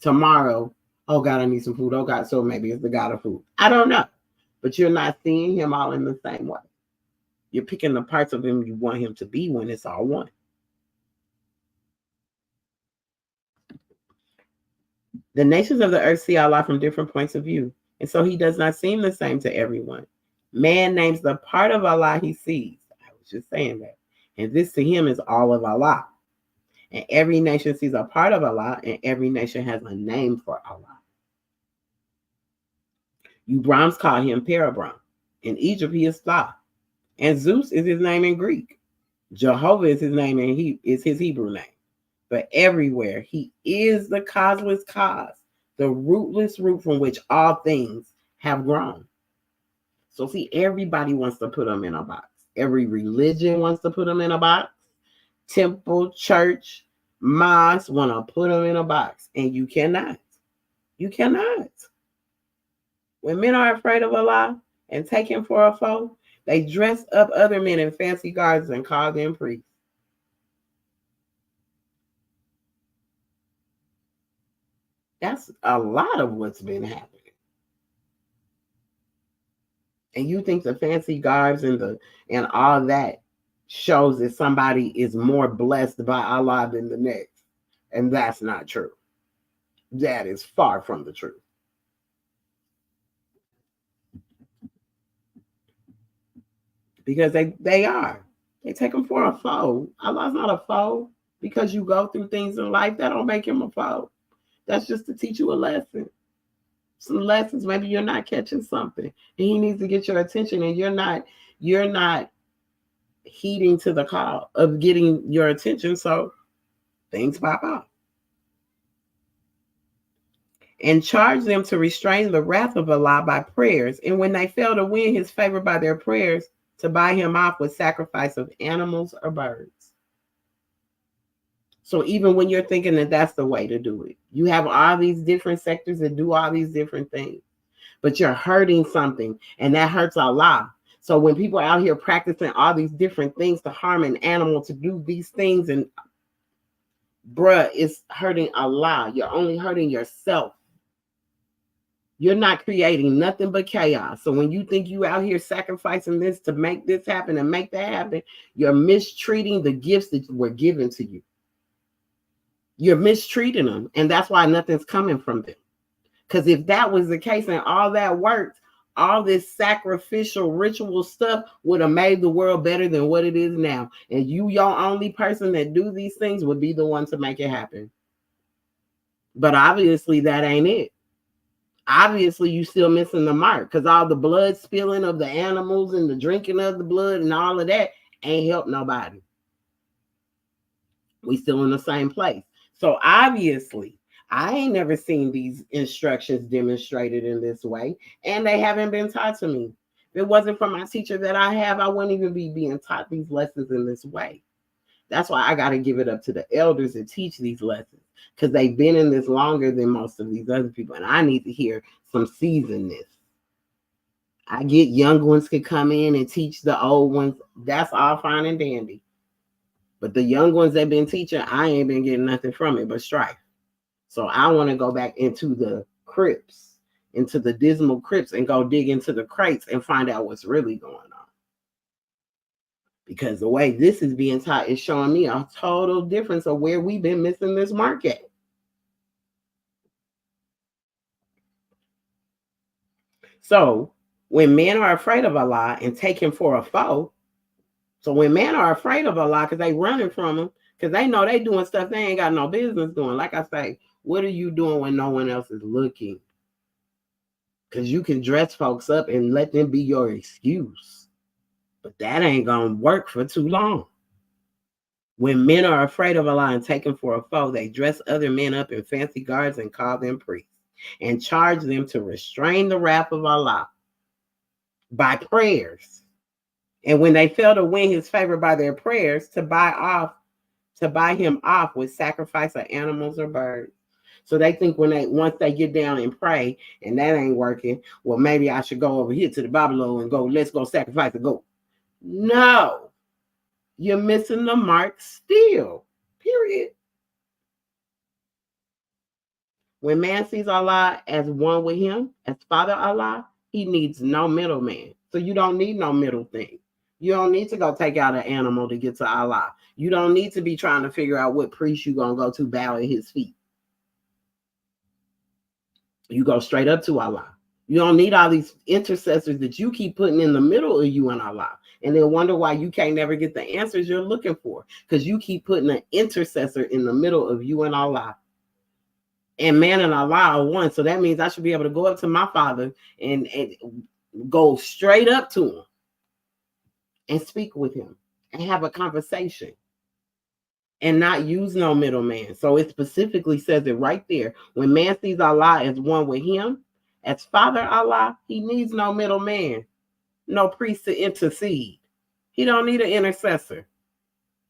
Tomorrow, oh, God, I need some food. Oh, God, so maybe it's the God of food. I don't know. But you're not seeing him all in the same way. You're picking the parts of him you want him to be when it's all one. The nations of the earth see Allah from different points of view. And so he does not seem the same to everyone. Man names the part of Allah he sees. I was just saying that. And this to him is all of Allah. And every nation sees a part of Allah, and every nation has a name for Allah. You Brahms call him Parabram. In Egypt, he is Thoth. And Zeus is his name in Greek. Jehovah is his name and he is his Hebrew name. But everywhere, he is the causeless cause, the rootless root from which all things have grown. So see, everybody wants to put him in a box. Every religion wants to put him in a box. Temple, church, mosque want to put him in a box. And you cannot. You cannot. When men are afraid of Allah and take him for a foe, they dress up other men in fancy gardens and call them priests. That's a lot of what's been happening. And you think the fancy garbs and all that shows that somebody is more blessed by Allah than the next. And that's not true. That is far from the truth. Because they are. They take them for a foe. Allah's not a foe. Because you go through things in life, that don't make him a foe. That's just to teach you a lesson. Some lessons, maybe you're not catching something. And he needs to get your attention, and you're not heeding to the call of getting your attention, so things pop out. And charge them to restrain the wrath of Allah by prayers, and when they fail to win his favor by their prayers, to buy him off with sacrifice of animals or birds. So even when you're thinking that that's the way to do it, you have all these different sectors that do all these different things, but you're hurting something, and that hurts Allah. So when people are out here practicing all these different things to harm an animal, to do these things, and bruh, it's hurting Allah. You're only hurting yourself. You're not creating nothing but chaos. So when you think you out here sacrificing this to make this happen and make that happen, you're mistreating the gifts that were given to you. You're mistreating them, and that's why nothing's coming from them. Because if that was the case and all that worked, all this sacrificial ritual stuff would have made the world better than what it is now. And you, your only person that do these things, would be the one to make it happen. But obviously that ain't it. Obviously you still missing the mark, because all the blood spilling of the animals and the drinking of the blood and all of that ain't helped nobody. We still in the same place. So obviously I ain't never seen these instructions demonstrated in this way, and they haven't been taught to me. If it wasn't for my teacher that I have, I wouldn't even be being taught these lessons in this way. That's why I got to give it up to the elders that teach these lessons, because they've been in this longer than most of these other people, and I need to hear some seasonedness. I get young ones could come in and teach the old ones. That's all fine and dandy. But the young ones that been teaching, I ain't been getting nothing from it but strife. So I want to go back into the crypts, into the dismal crypts, and go dig into the crates and find out what's really going on. Because the way this is being taught is showing me a total difference of where we've been missing this mark at. So when men are afraid of Allah and take him for a foe, so when men are afraid of Allah because they running from him, because they know they doing stuff they ain't got no business doing. Like I say, what are you doing when no one else is looking? Because you can dress folks up and let them be your excuse. But that ain't going to work for too long. When men are afraid of Allah and taken for a foe, they dress other men up in fancy garbs and call them priests and charge them to restrain the wrath of Allah by prayers. And when they fail to win his favor by their prayers, to buy him off with sacrifice of animals or birds. So they think once they get down and pray and that ain't working, well, maybe I should go over here to the Babylon and let's go sacrifice a goat. No, you're missing the mark still, period. When man sees Allah as one with him, as Father Allah, he needs no middleman. So you don't need no middle thing. You don't need to go take out an animal to get to Allah. You don't need to be trying to figure out what priest you're going to go to bow at his feet. You go straight up to Allah. You don't need all these intercessors that you keep putting in the middle of you and Allah. And then wonder why you can't never get the answers you're looking for. Because you keep putting an intercessor in the middle of you and Allah. And man and Allah are one. So that means I should be able to go up to my Father and go straight up to him and speak with him and have a conversation and not use no middleman. So it specifically says it right there. When man sees Allah as one with him, as Father Allah, he needs no middleman, no priest to intercede. He don't need an intercessor.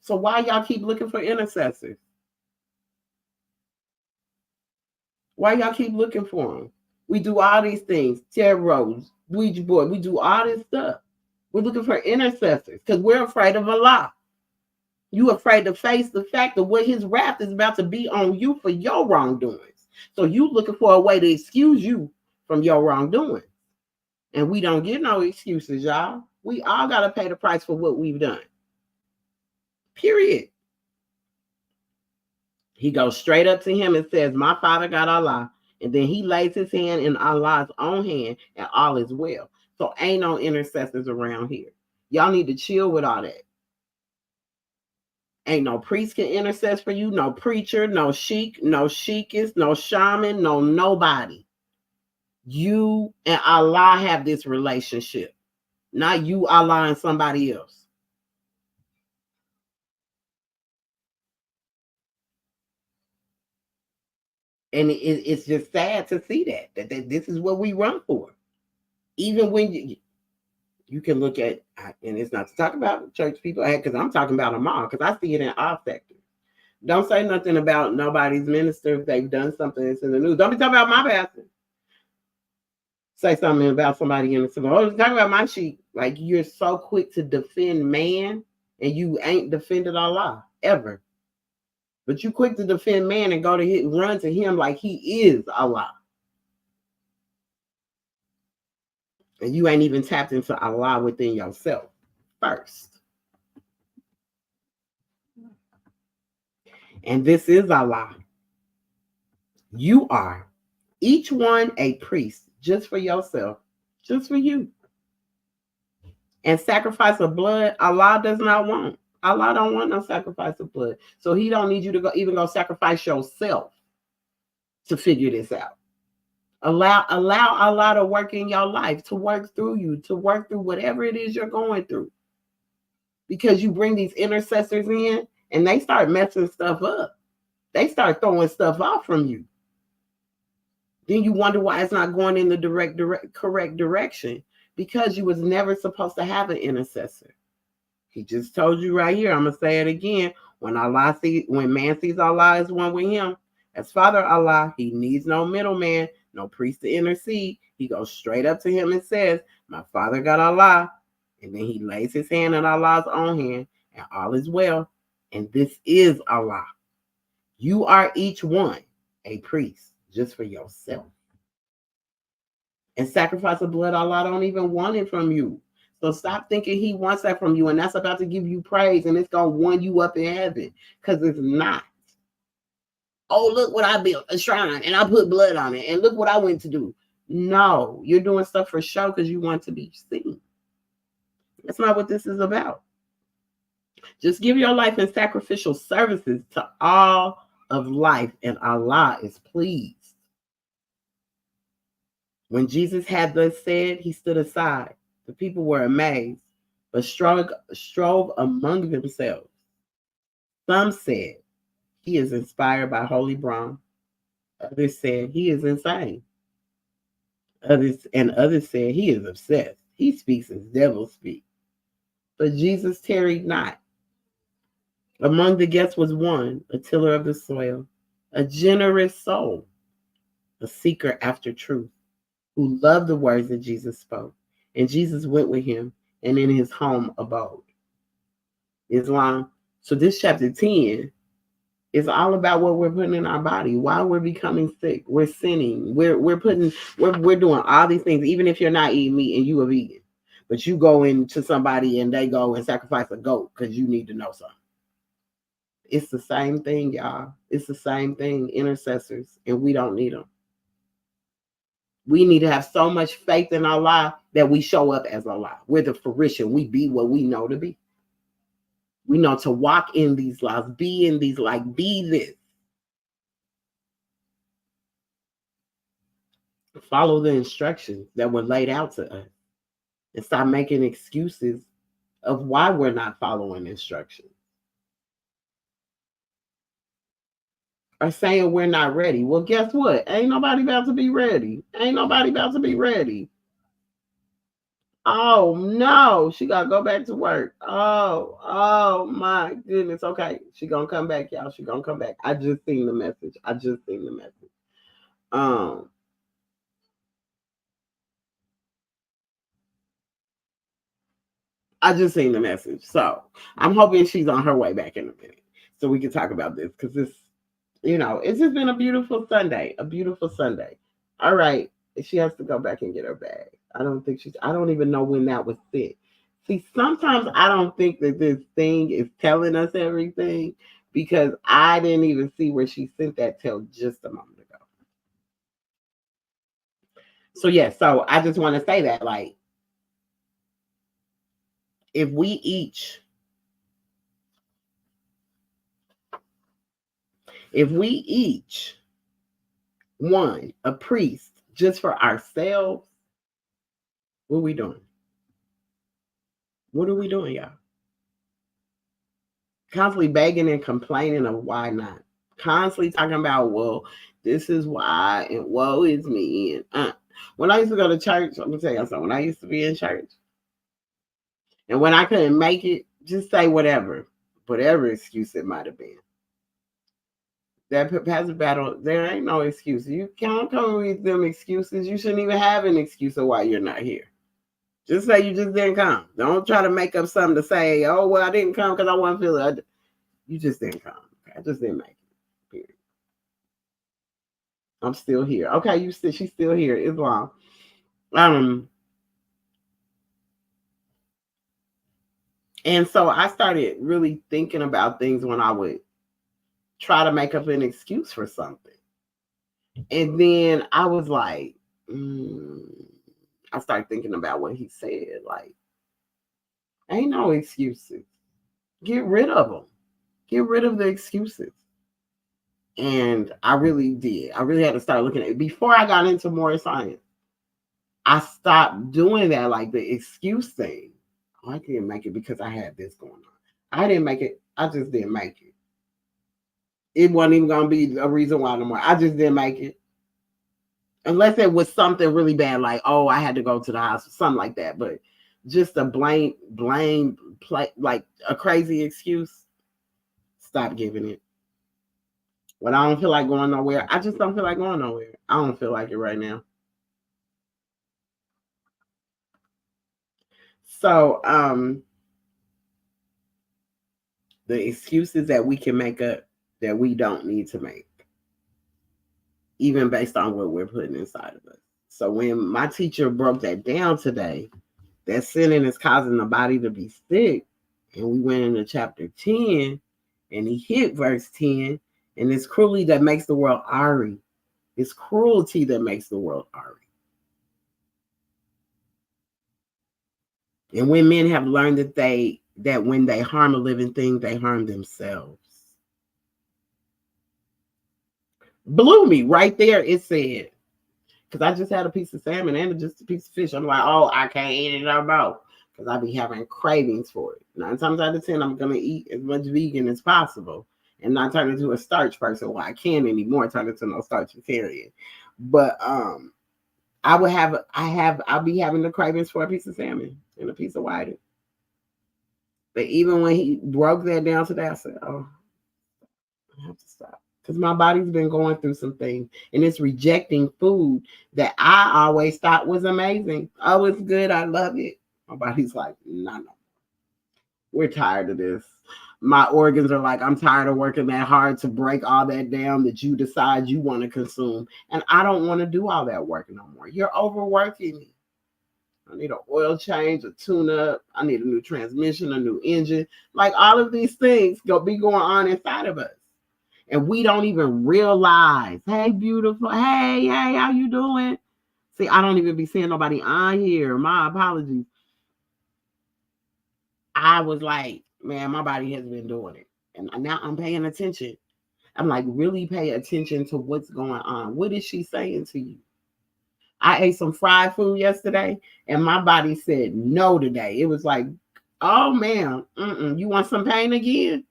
So why y'all keep looking for intercessors? Why y'all keep looking for them? We do all these things, tarot, Ouija board, we do all this stuff. We're looking for intercessors because we're afraid of Allah. You afraid to face the fact of what his wrath is about to be on you for your wrongdoings. So you looking for a way to excuse you from your wrongdoing. And we don't get no excuses, y'all. We all got to pay the price for what we've done. Period. He goes straight up to him and says, my father got Allah. And then he lays his hand in Allah's own hand and all is well. So ain't no intercessors around here. Y'all need to chill with all that. Ain't no priest can intercess for you, no preacher, no sheik, no sheikist, no shaman, no nobody. You and Allah have this relationship, not you, Allah, and somebody else. And it's just sad to see that this is what we run for. Even when you can look at, and it's not to talk about church people, because I'm talking about them all, because I see it in all sectors. Don't say nothing about nobody's minister if they've done something that's in the news. Don't be talking about my pastor. Say something about somebody in the civil. Oh, talk about my sheep. Like, you're so quick to defend man, and you ain't defended Allah ever. But you quick to defend man and go to run to him like he is Allah. And you ain't even tapped into Allah within yourself first. And this is Allah. You are each one a priest just for yourself, just for you. And sacrifice of blood, Allah does not want. Allah don't want no sacrifice of blood. So he don't need you to even go sacrifice yourself to figure this out. Allow Allah to work in your life, to work through you, to work through whatever it is you're going through. Because you bring these intercessors in and they start messing stuff up. They start throwing stuff off from you. Then you wonder why it's not going in the correct direction. Because you was never supposed to have an intercessor. He just told you right here. I'm gonna say it again. When man sees Allah as one with him, as Father Allah, he needs no middleman, no priest to intercede. He goes straight up to him and says, my father got Allah. And then he lays his hand in Allah's own hand, and all is well. And this is Allah. You are each one a priest just for yourself. And sacrifice of blood, Allah don't even want it from you. So stop thinking he wants that from you, and that's about to give you praise, and it's going to one you up in heaven, because it's not. Oh, look what I built, a shrine, and I put blood on it, and look what I went to do. No, you're doing stuff for show because you want to be seen. That's not what this is about. Just give your life in sacrificial services to all of life, and Allah is pleased. When Jesus had thus said, he stood aside. The people were amazed, but strove among themselves. Some said, he is inspired by Holy Brahm. Others said, he is insane. Others said, he is obsessed. He speaks as devils speak. But Jesus tarried not. Among the guests was one, a tiller of the soil, a generous soul, a seeker after truth, who loved the words that Jesus spoke. And Jesus went with him and in his home abode. Islam. So this chapter 10 is all about what we're putting in our body, why we're becoming sick. We're sinning. We're doing all these things, even if you're not eating meat and you are vegan. But you go into somebody and they go and sacrifice a goat because you need to know something. It's the same thing, y'all. It's the same thing, intercessors, and we don't need them. We need to have so much faith in Allah that we show up as Allah. We're the fruition. We be what we know to be. We know to walk in these laws, be in these, like, be this. Follow the instructions that were laid out to us. And stop making excuses of why we're not following instructions. Or saying we're not ready. Well, guess what? Ain't nobody about to be ready. Ain't nobody about to be ready. Oh, no. She got to go back to work. Oh, my goodness. Okay. She going to come back, y'all. She going to come back. I just seen the message. I just seen the message. So I'm hoping she's on her way back in a minute so we can talk about this, because this, it's just been a beautiful Sunday. All right. She has to go back and get her bag. I don't even know when that was sent. See, sometimes I don't think that this thing is telling us everything because I didn't even see where she sent that till just a moment ago. So yeah, so I just want to say that, like, if we each one a priest just for ourselves, what are we doing? What are we doing, y'all? Constantly begging and complaining of why not. Constantly talking about, well, this is why, and woe is me. And when I used to go to church, I'm gonna tell you something. When I used to be in church, and when I couldn't make it, just say whatever excuse it might have been. That Pastor Battle, there ain't no excuse. You can't come with them excuses. You shouldn't even have an excuse of why you're not here. Just say you just didn't come. Don't try to make up something to say, oh, well, I didn't come because I wasn't feeling it. You just didn't come. Okay? I just didn't make it. Period. I'm still here. Okay, she's still here. Islam. And so I started really thinking about things when I would try to make up an excuse for something. And then I was like, I started thinking about what he said. Like, ain't no excuses. Get rid of them. Get rid of the excuses. And I really did. I really had to start looking at it. Before I got into more science, I stopped doing that, like the excuse thing. Oh, I didn't make it because I had this going on. I didn't make it. I just didn't make it. It wasn't even going to be a reason why no more. I just didn't make it. Unless it was something really bad, like, oh, I had to go to the hospital, something like that. But just a blame, like a crazy excuse, stop giving it. When I don't feel like going nowhere, I just don't feel like going nowhere. I don't feel like it right now. So, the excuses that we can make up that we don't need to make, even based on what we're putting inside of us. So when my teacher broke that down today, that sinning is causing the body to be sick, and we went into chapter 10, and he hit verse 10, and it's cruelty that makes the world awry. It's cruelty that makes the world awry. And when men have learned that when they harm a living thing, they harm themselves. Blew me right there. It said, because I just had a piece of salmon and just a piece of fish. I'm like, oh, I can't eat it no more because I be having cravings for it. 9 times out of 10, I'm gonna eat as much vegan as possible and not turn into a starch person. Well, I can't anymore turn into no starchitarian. But I'll be having the cravings for a piece of salmon and a piece of whiting. But even when he broke that down today, I said, oh, I have to stop. Because my body's been going through some things and it's rejecting food that I always thought was amazing. Oh, it's good. I love it. My body's like, no. We're tired of this. My organs are like, I'm tired of working that hard to break all that down that you decide you want to consume. And I don't want to do all that work no more. You're overworking me. I need an oil change, a tune-up. I need a new transmission, a new engine. Like all of these things be going on inside of us. And we don't even realize, hey, beautiful. Hey, how you doing? See, I don't even be seeing nobody on here. My apologies. I was like, man, my body has been doing it. And now I'm paying attention. I'm like, really pay attention to what's going on. What is she saying to you? I ate some fried food yesterday and my body said no today. It was like, oh, man, you want some pain again?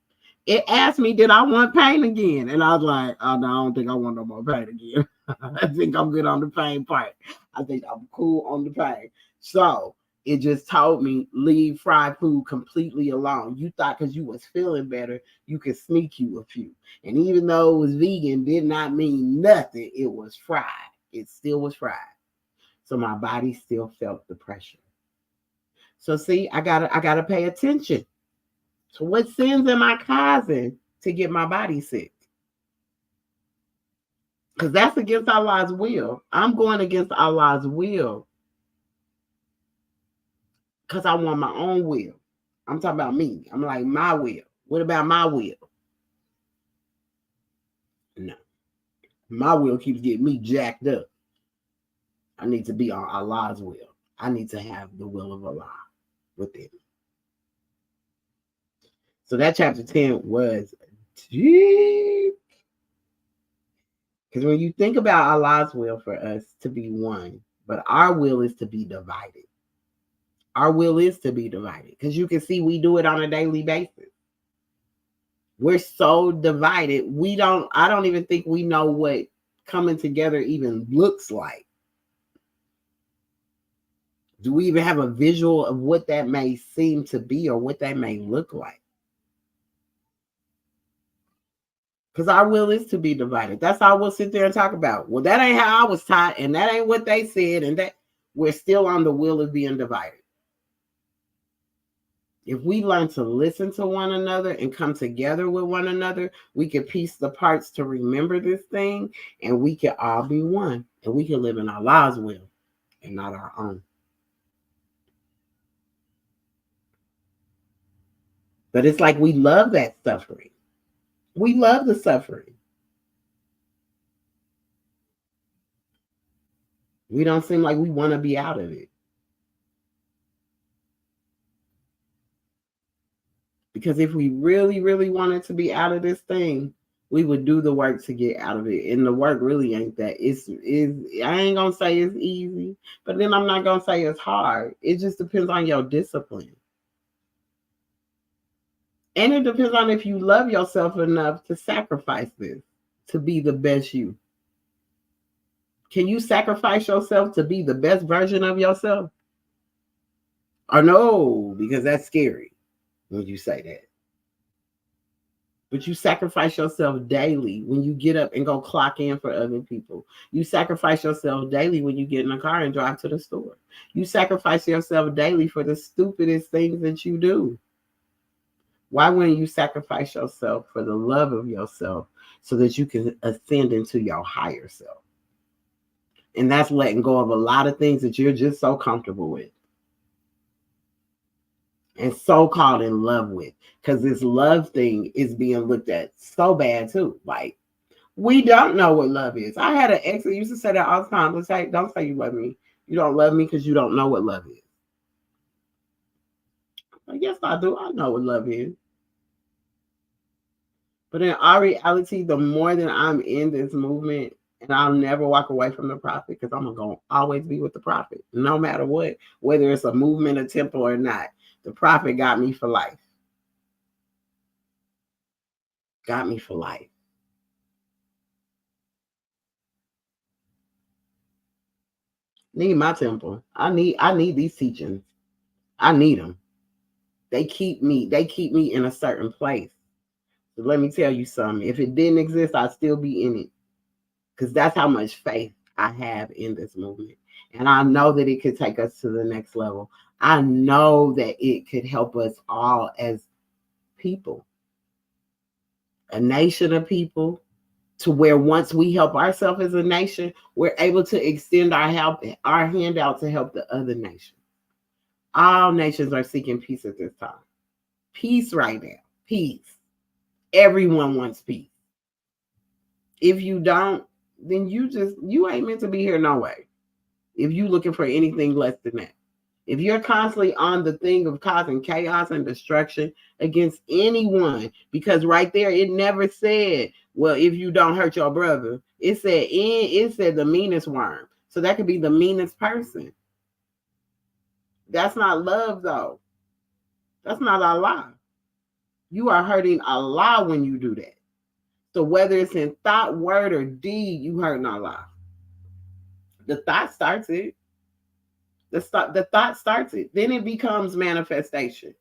It asked me, did I want pain again? And I was like, oh, no, I don't think I want no more pain again. I think I'm good on the pain part. I think I'm cool on the pain. So it just told me, leave fried food completely alone. You thought because you was feeling better, you could sneak you a few. And even though it was vegan, did not mean nothing. It was fried. It still was fried. So my body still felt the pressure. So see, I gotta pay attention. So what sins am I causing to get my body sick? Because that's against Allah's will. I'm going against Allah's will. because I want my own will. I'm talking about me. I'm like, my will. What about my will? No. My will keeps getting me jacked up. I need to be on Allah's will. I need to have the will of Allah within me. So that chapter 10 was deep. Because when you think about Allah's will for us to be one, but our will is to be divided. Our will is to be divided. Because you can see we do it on a daily basis. We're so divided. I don't even think we know what coming together even looks like. Do we even have a visual of what that may seem to be or what that may look like? Because our will is to be divided. That's all we'll sit there and talk about. Well, that ain't how I was taught, and that ain't what they said, and that we're still on the will of being divided. If we learn to listen to one another and come together with one another, we can piece the parts to remember this thing, and we can all be one, and we can live in Allah's will and not our own. But it's like we love that suffering. We love the suffering. We don't seem like we want to be out of it. Because if we really, really wanted to be out of this thing, we would do the work to get out of it. And the work really ain't that. I ain't going to say it's easy, but then I'm not going to say it's hard. It just depends on your discipline. And it depends on if you love yourself enough to sacrifice this, to be the best you. Can you sacrifice yourself to be the best version of yourself? Or no, because that's scary when you say that. But you sacrifice yourself daily when you get up and go clock in for other people. You sacrifice yourself daily when you get in a car and drive to the store. You sacrifice yourself daily for the stupidest things that you do. Why wouldn't you sacrifice yourself for the love of yourself so that you can ascend into your higher self? And that's letting go of a lot of things that you're just so comfortable with and so caught in love with. Because this love thing is being looked at so bad too. Like, we don't know what love is. I had an ex that used to say that all the time. Let's say, don't say you love me. You don't love me because you don't know what love is. Like, yes, I do. I know what love is. But in our reality, the more that I'm in this movement, and I'll never walk away from the prophet because I'm going to always be with the prophet, no matter what, whether it's a movement, a temple or not. The prophet got me for life. Got me for life. Need my temple. I need these teachings. I need them. They keep me in a certain place. So let me tell you something. If it didn't exist, I'd still be in it. Because that's how much faith I have in this movement. And I know that it could take us to the next level. I know that it could help us all as people. A nation of people, to where once we help ourselves as a nation, we're able to extend our hand out to help the other nations. All nations are seeking peace at this time. Peace right now. Peace. Everyone wants peace. If you don't, then you ain't meant to be here no way. If you looking for anything less than that. If you're constantly on the thing of causing chaos and destruction against anyone, because right there, it never said, well, if you don't hurt your brother, it said the meanest worm. So that could be the meanest person. That's not love, though. That's not Allah. You are hurting Allah when you do that. So whether it's in thought, word, or deed, you hurting Allah. The thought starts it. The thought starts it. Then it becomes manifestation.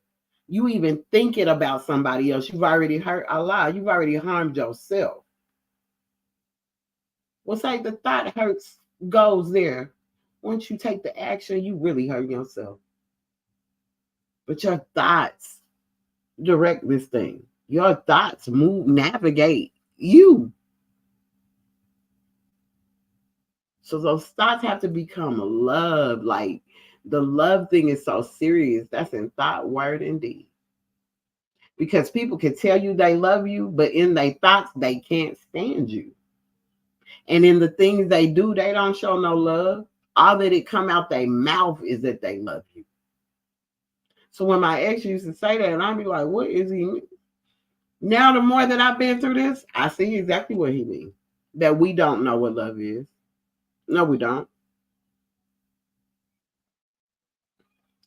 You even thinking about somebody else, you've already hurt Allah. You've already harmed yourself. Well, say the thought hurts, goes there. Once you take the action, you really hurt yourself. But your thoughts direct this thing. Your thoughts navigate you. So those thoughts have to become love. Like The love thing is so serious. That's in thought, word, and deed. Because people can tell you they love you, but in their thoughts, they can't stand you. And in the things they do, they don't show no love. All that it come out their mouth is that they love you. So when my ex used to say that, and I'd be like, what is he mean? Now, the more that I've been through this, I see exactly what he means. That we don't know what love is. No, we don't.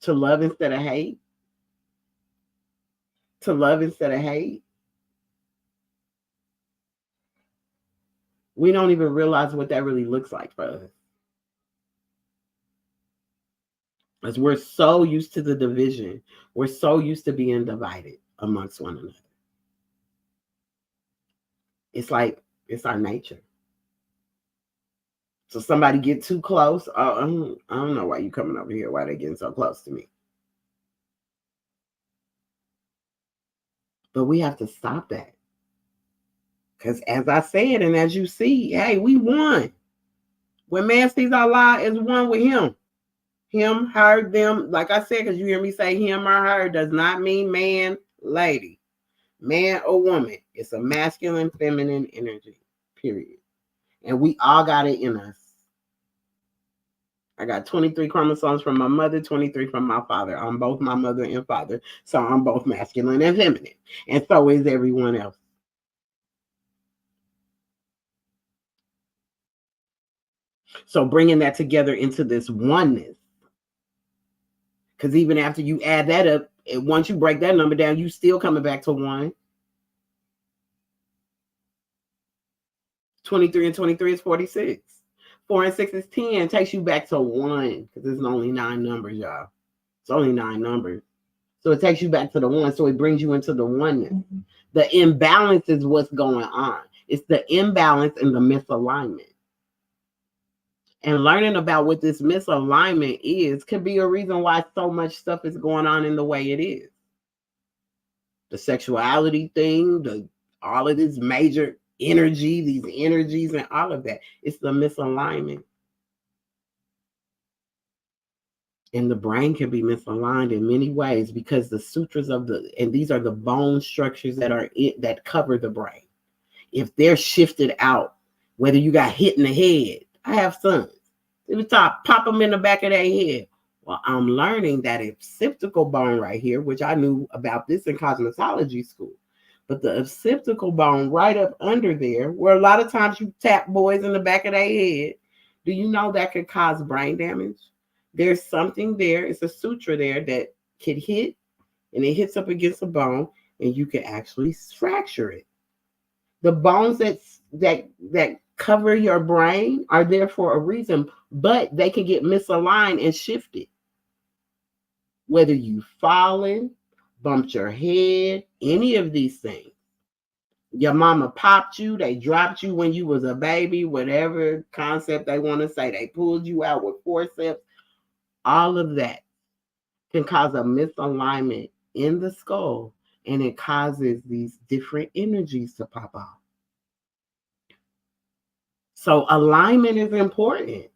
To love instead of hate. To love instead of hate. We don't even realize what that really looks like for us. Because we're so used to the division. We're so used to being divided amongst one another. It's like, it's our nature. So somebody get too close. I don't know why you coming over here. Why they getting so close to me? But we have to stop that. Because as I said, and as you see, hey, we won. When man sees Allah is one with him. Him, her, them. Like I said, because you hear me say him or her does not mean man, lady. Man or woman. It's a masculine, feminine energy. Period. And we all got it in us. I got 23 chromosomes from my mother, 23 from my father. I'm both my mother and father. So I'm both masculine and feminine. And so is everyone else. So bringing that together into this oneness. Because even after you add that up, once you break that number down, you still coming back to 1. 23 and 23 is 46. 4 and 6 is 10. It takes you back to 1 because there's only 9 numbers, y'all. It's only 9 numbers. So it takes you back to the 1. So it brings you into the oneness. Mm-hmm. The imbalance is what's going on. It's the imbalance and the misalignment. And learning about what this misalignment is could be a reason why so much stuff is going on in the way it is. The sexuality thing, all of this major energy, these energies and all of that. It's the misalignment. And the brain can be misaligned in many ways because the sutras and these are the bone structures that cover the brain. If they're shifted out, whether you got hit in the head, I have sons. They would pop them in the back of their head. Well, I'm learning that occipital bone right here, which I knew about this in cosmetology school. But the occipital bone right up under there, where a lot of times you tap boys in the back of their head, do you know that could cause brain damage? There's something there. It's a sutra there that could hit, and it hits up against the bone, and you can actually fracture it. The bones that cover your brain are there for a reason, but they can get misaligned and shifted. Whether you've fallen, bumped your head, any of these things. Your mama popped you, they dropped you when you was a baby, whatever concept they want to say. They pulled you out with forceps. All of that can cause a misalignment in the skull, and it causes these different energies to pop off. So alignment is important.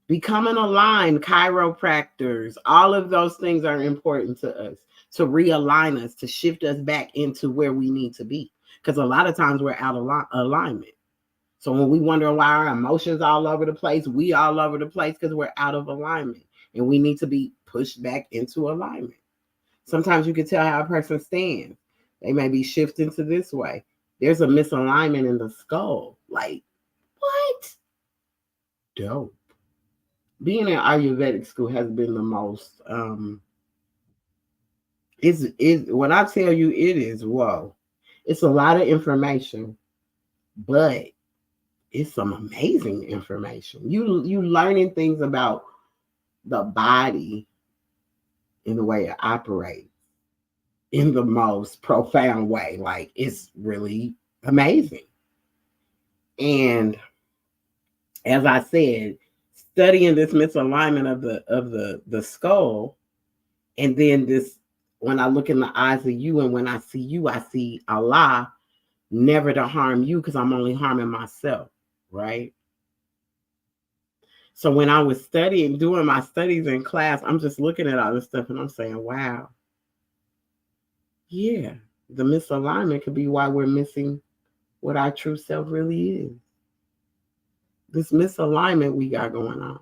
Becoming aligned, chiropractors, all of those things are important to us, to realign us, to shift us back into where we need to be. Because a lot of times we're out of alignment. So when we wonder why our emotions all over the place, we all over the place because we're out of alignment. And we need to be pushed back into alignment. Sometimes you can tell how a person stands. They may be shifting to this way. There's a misalignment in the skull. Like, what? Dope. Being in Ayurvedic school has been the most, when I tell you it is, whoa. It's a lot of information, but it's some amazing information. You learning things about the body in the way it operates in the most profound way. Like, it's really amazing. And as I said, studying this misalignment of the skull, and then this, when I look in the eyes of you, and when I see you, I see Allah, never to harm you because I'm only harming myself, right? So when I was studying, doing my studies in class, I'm just looking at all this stuff and I'm saying, wow, yeah, the misalignment could be why we're missing what our true self really is. This misalignment we got going on.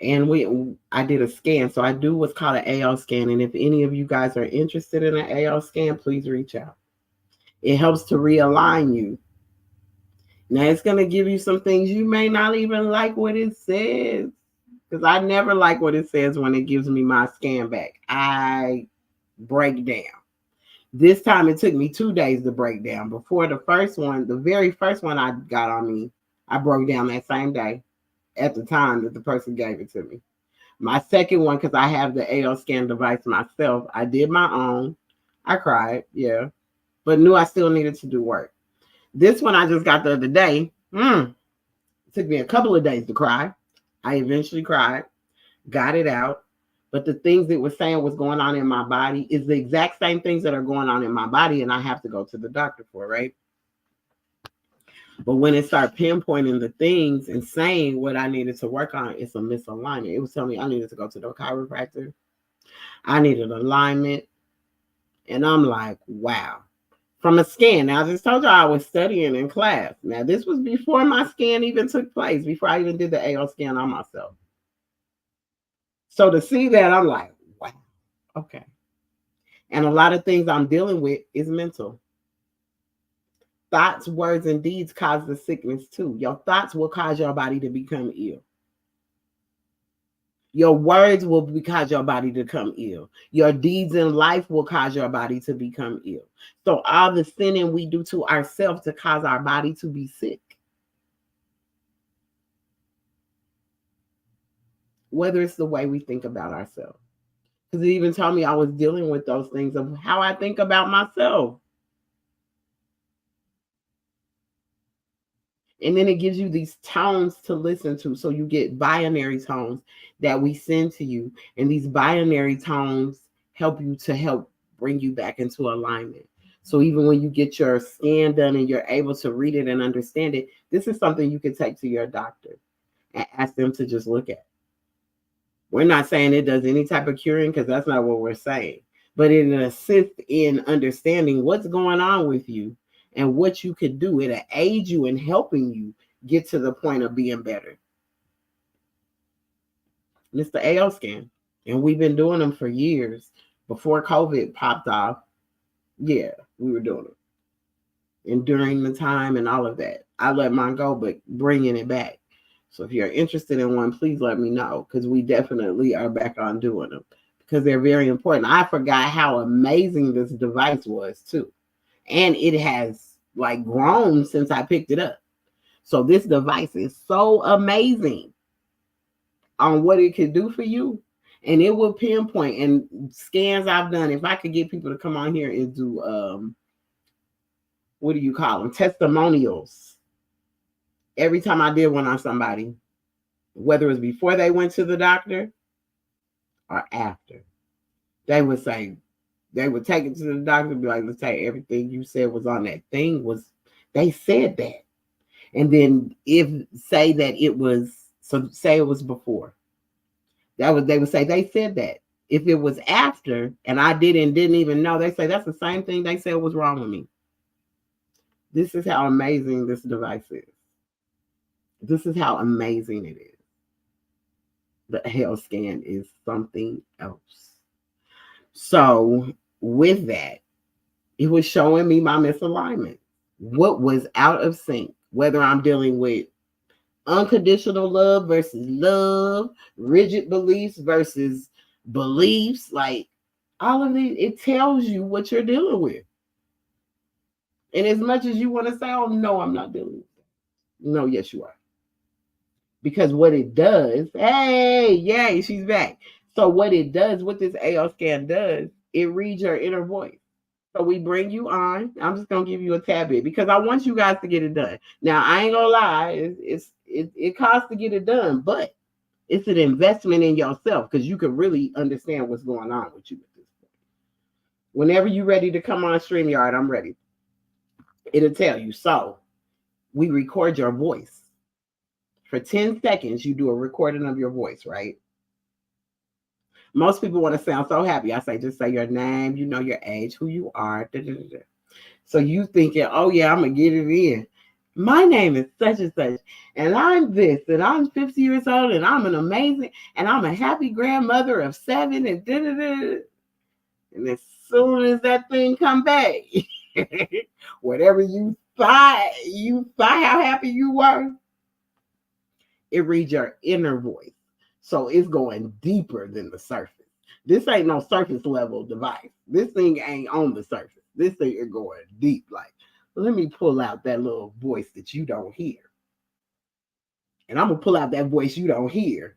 And I did a scan. So I do what's called an AL scan. And if any of you guys are interested in an AL scan, please reach out. It helps to realign you. Now it's going to give you some things you may not even like what it says. Because I never like what it says when it gives me my scan back. I break down. This time it took me 2 days to break down. Before the first one, the very first one I got on me, I broke down that same day at the time that the person gave it to me. My second one, because I have the AL scan device myself, I did my own. I cried, yeah, but knew I still needed to do work. This one I just got the other day. It took me a couple of days to cry. I eventually cried, got it out. But the things it was saying was going on in my body is the exact same things that are going on in my body, and I have to go to the doctor for, right? But when it started pinpointing the things and saying what I needed to work on, it's a misalignment. It was telling me I needed to go to the chiropractor. I needed alignment. And I'm like, wow. From a scan. Now, I just told you I was studying in class. Now, this was before my scan even took place, before I even did the AL scan on myself. So to see that, I'm like, wow, okay. And a lot of things I'm dealing with is mental. Thoughts, words, and deeds cause the sickness too. Your thoughts will cause your body to become ill. Your words will cause your body to become ill. Your deeds in life will cause your body to become ill. So all the sinning we do to ourselves to cause our body to be sick. Whether it's the way we think about ourselves. Because it even told me I was dealing with those things of how I think about myself. And then it gives you these tones to listen to. So you get binary tones that we send to you. And these binary tones help you to bring you back into alignment. So even when you get your scan done and you're able to read it and understand it, this is something you can take to your doctor and ask them to just look at. We're not saying it does any type of curing, because that's not what we're saying. But it assists in understanding what's going on with you and what you could do. It'll aid you in helping you get to the point of being better. And it's the AL scan. And we've been doing them for years. Before COVID popped off, yeah, we were doing them. And during the time and all of that, I let mine go, but bringing it back. So if you're interested in one, please let me know, because we definitely are back on doing them, because they're very important. I forgot how amazing this device was too. And it has like grown since I picked it up. So this device is so amazing on what it can do for you. And it will pinpoint. And scans I've done, if I could get people to come on here and do, what do you call them? Testimonials. Every time I did one on somebody, whether it was before they went to the doctor or after, they would say, they would take it to the doctor and be like, let's say everything you said was on that thing they said that. And then say it was before, they would say they said that. If it was after and I didn't even know, they say that's the same thing they said was wrong with me. This is how amazing this device is. This is how amazing it is. The AL scan is something else. So with that, it was showing me my misalignment. What was out of sync, whether I'm dealing with unconditional love versus love, rigid beliefs versus beliefs, like all of these, it tells you what you're dealing with. And as much as you want to say, oh no, I'm not dealing with that. No, yes, you are. Because what it does, hey, yay, she's back. So what it does, what this AL scan does, it reads your inner voice. So we bring you on. I'm just gonna give you a tad bit because I want you guys to get it done. Now I ain't gonna lie, it costs to get it done, but it's an investment in yourself because you can really understand what's going on with you at this point. Whenever you're ready to come on StreamYard, I'm ready. It'll tell you. So we record your voice. For 10 seconds, you do a recording of your voice, right? Most people want to sound so happy. I say, just say your name, you know, your age, who you are. Da, da, da, da. So you thinking, oh yeah, I'm going to get it in. My name is such and such, and I'm this, and I'm 50 years old, and I'm an amazing, and I'm a happy grandmother of 7, and da, da, da. And as soon as that thing come back, whatever you thought how happy you were, it reads your inner voice. So it's going deeper than the surface. This ain't no surface level device. This thing ain't on the surface. This thing is going deep. Like, let me pull out that little voice that you don't hear. And I'm going to pull out that voice you don't hear.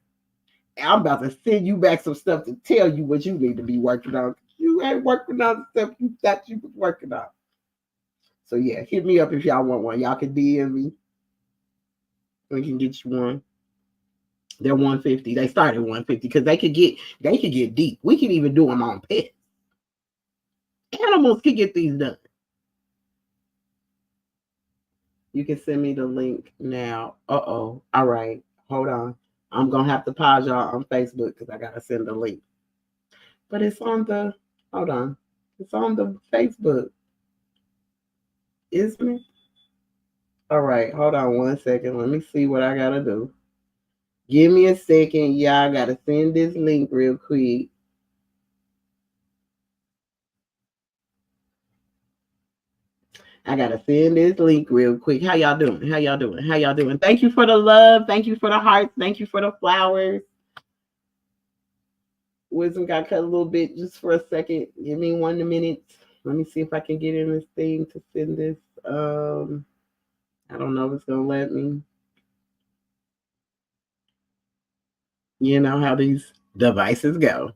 And I'm about to send you back some stuff to tell you what you need to be working on. You ain't working on the stuff you thought you was working on. So yeah, hit me up if y'all want one. Y'all can DM me. We can get you one. They're $150. They start at $150 because they could get deep. We can even do them on pets. Animals can get these done. You can send me the link now. All right. Hold on. I'm gonna have to pause y'all on Facebook because I gotta send the link. But it's on the It's on the Facebook. Isn't it? All right, hold on 1 second. Let me see what I gotta do. Give me a second. Y'all gotta send this link real quick. I gotta send this link real quick. How y'all doing? How y'all doing? How y'all doing? Thank you for the love. Thank you for the hearts. Thank you for the flowers. Wisdom got cut a little bit just for a second. Give me 1 minute. Let me see if I can get in this thing to send this. I don't know if it's gonna let me. You know how these devices go.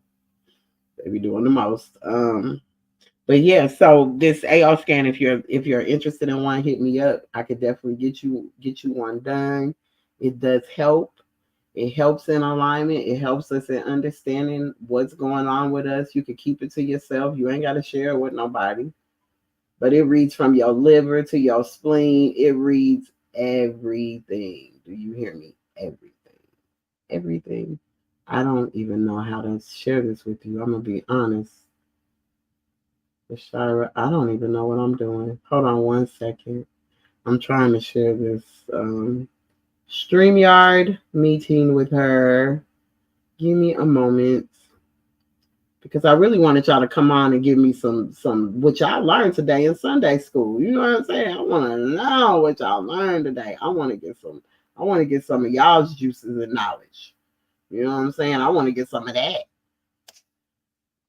They be doing the most. But yeah, so this AR scan, if you're interested in one, hit me up. I could definitely get you one done. It does help. It helps in alignment. It helps us in understanding what's going on with us. You can keep it to yourself. You ain't got to share it with nobody. But it reads from your liver to your spleen. It reads everything. Do you hear me? Everything. Everything. I don't even know how to share this with you. I'm going to be honest. Shira, I don't even know what I'm doing. Hold on 1 second. I'm trying to share this StreamYard meeting with her. Give me a moment. Because I really wanted y'all to come on and give me some what y'all learned today in Sunday school. You know what I'm saying? I want to know what y'all learned today. I want to get some of y'all's juices and knowledge. You know what I'm saying? I want to get some of that.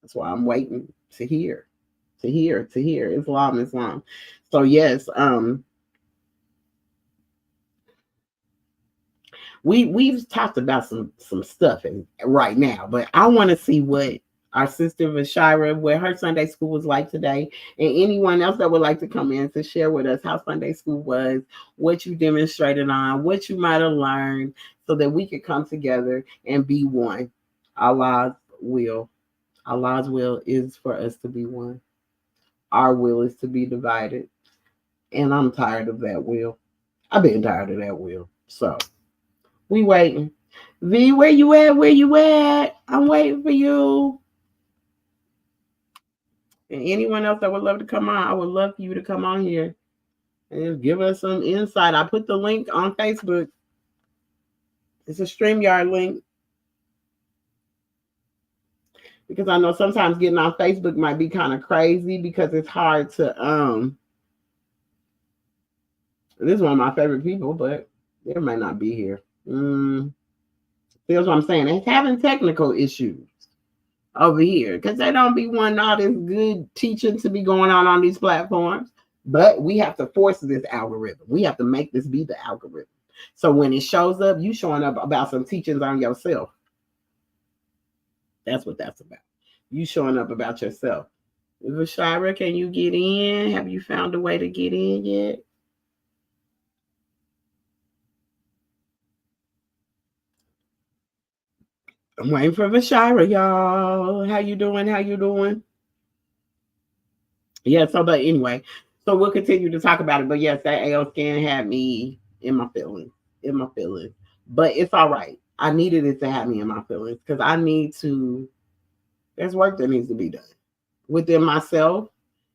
That's why I'm waiting to hear. Islam. So yes, we've talked about some stuff right now, but I want to see what our sister Vashira, what her Sunday school was like today, and anyone else that would like to come in to share with us how Sunday school was, what you demonstrated on, what you might have learned, so that we could come together and be one. Allah's will is for us to be one. Our will is to be divided. And I'm tired of that will. I've been tired of that will. So we waiting. V, where you at? Where you at? I'm waiting for you. And anyone else that would love to come on, I would love for you to come on here and just give us some insight. I put the link on Facebook. It's a StreamYard link. Because I know sometimes getting on Facebook might be kind of crazy because it's hard to this is one of my favorite people, but they might not be here. That's what I'm saying. It's having technical issues over here because they don't be wanting all this good teaching to be going on these platforms. But we have to force this algorithm. We have to make this be the algorithm. So when it shows up, you showing up about some teachings on yourself. That's what that's about. You showing up about yourself. Vashira, can you get in? Have you found a way to get in yet? I'm waiting for Vashira, y'all. How you doing? Yeah, but anyway. So we'll continue to talk about it. But yes, that AL scan had me in my feelings. In my feelings. But it's all right. I needed it to have me in my feelings because I need to, there's work that needs to be done within myself.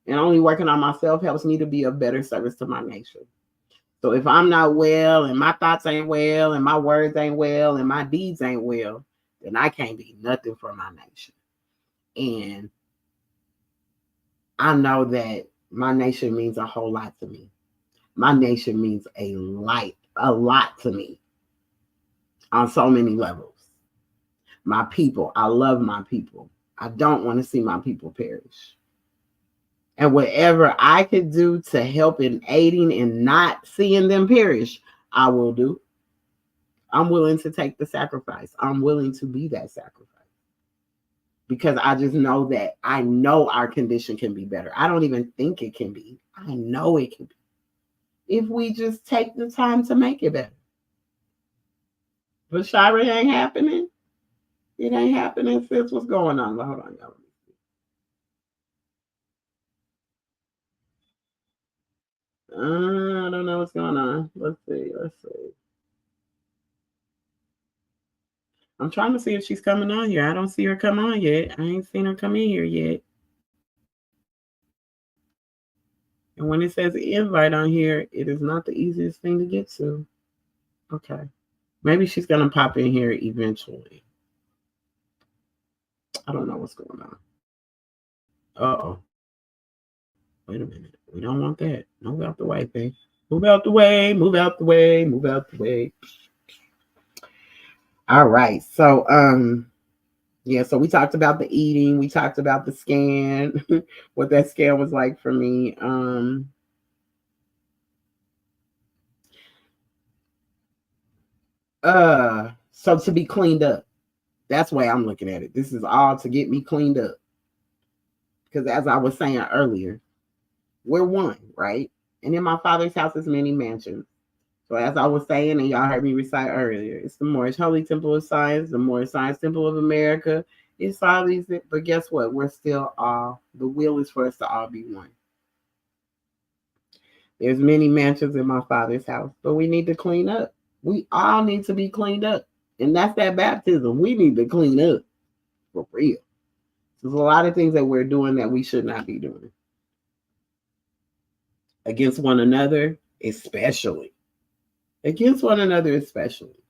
And only working on myself helps me to be a better service to my nation. So if I'm not well and my thoughts ain't well and my words ain't well and my deeds ain't well, then I can't be nothing for my nation. And I know that my nation means a whole lot to me. My nation means a lot to me on so many levels. My people, I love my people. I don't want to see my people perish. And whatever I could do to help in aiding and not seeing them perish, I will do. I'm willing to take the sacrifice. I'm willing to be that sacrifice. Because I just know that I know our condition can be better. I don't even think it can be. I know it can be. If we just take the time to make it better. But Shira, it ain't happening. It ain't happening, sis. What's going on? Hold on, y'all. I don't know what's going on. Let's see. I'm trying to see if she's coming on here. I don't see her come on yet. I ain't seen her come in here yet. And when it says invite on here, it is not the easiest thing to get to. Okay. Maybe she's going to pop in here eventually. I don't know what's going on. Uh-oh. Wait a minute. We don't want that. Move out the way, babe. Move out the way. Move out the way. Move out the way. All right. So, yeah, so we talked about the eating. We talked about the scan, what that scan was like for me. So to be cleaned up. That's the way I'm looking at it. This is all to get me cleaned up. Because as I was saying earlier, we're one, right? And in my Father's house is many mansions. So as I was saying, and y'all heard me recite earlier, it's the Moorish Holy Temple of Science, the Moorish Science Temple of America. It's all these, but guess what? We're still all, the will is for us to all be one. There's many mansions in my Father's house, but we need to clean up. We all need to be cleaned up. And that's that baptism. We need to clean up for real. There's a lot of things that we're doing that we should not be doing. Against one another, especially. Against one another, especially.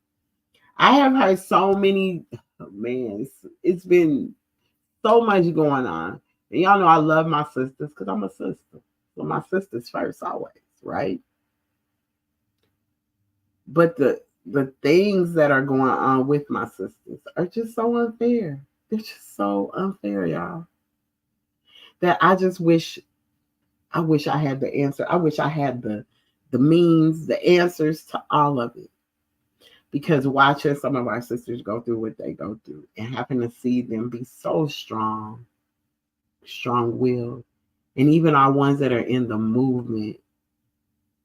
I have heard so many, man, it's been so much going on. And y'all know I love my sisters because I'm a sister. So my sisters first always, right? But the things that are going on with my sisters are just so unfair. They're just so unfair, y'all. That I just wish I had the answer. I wish I had the means, the answers to all of it. Because watching some of our sisters go through what they go through and having to see them be so strong-willed, and even our ones that are in the movement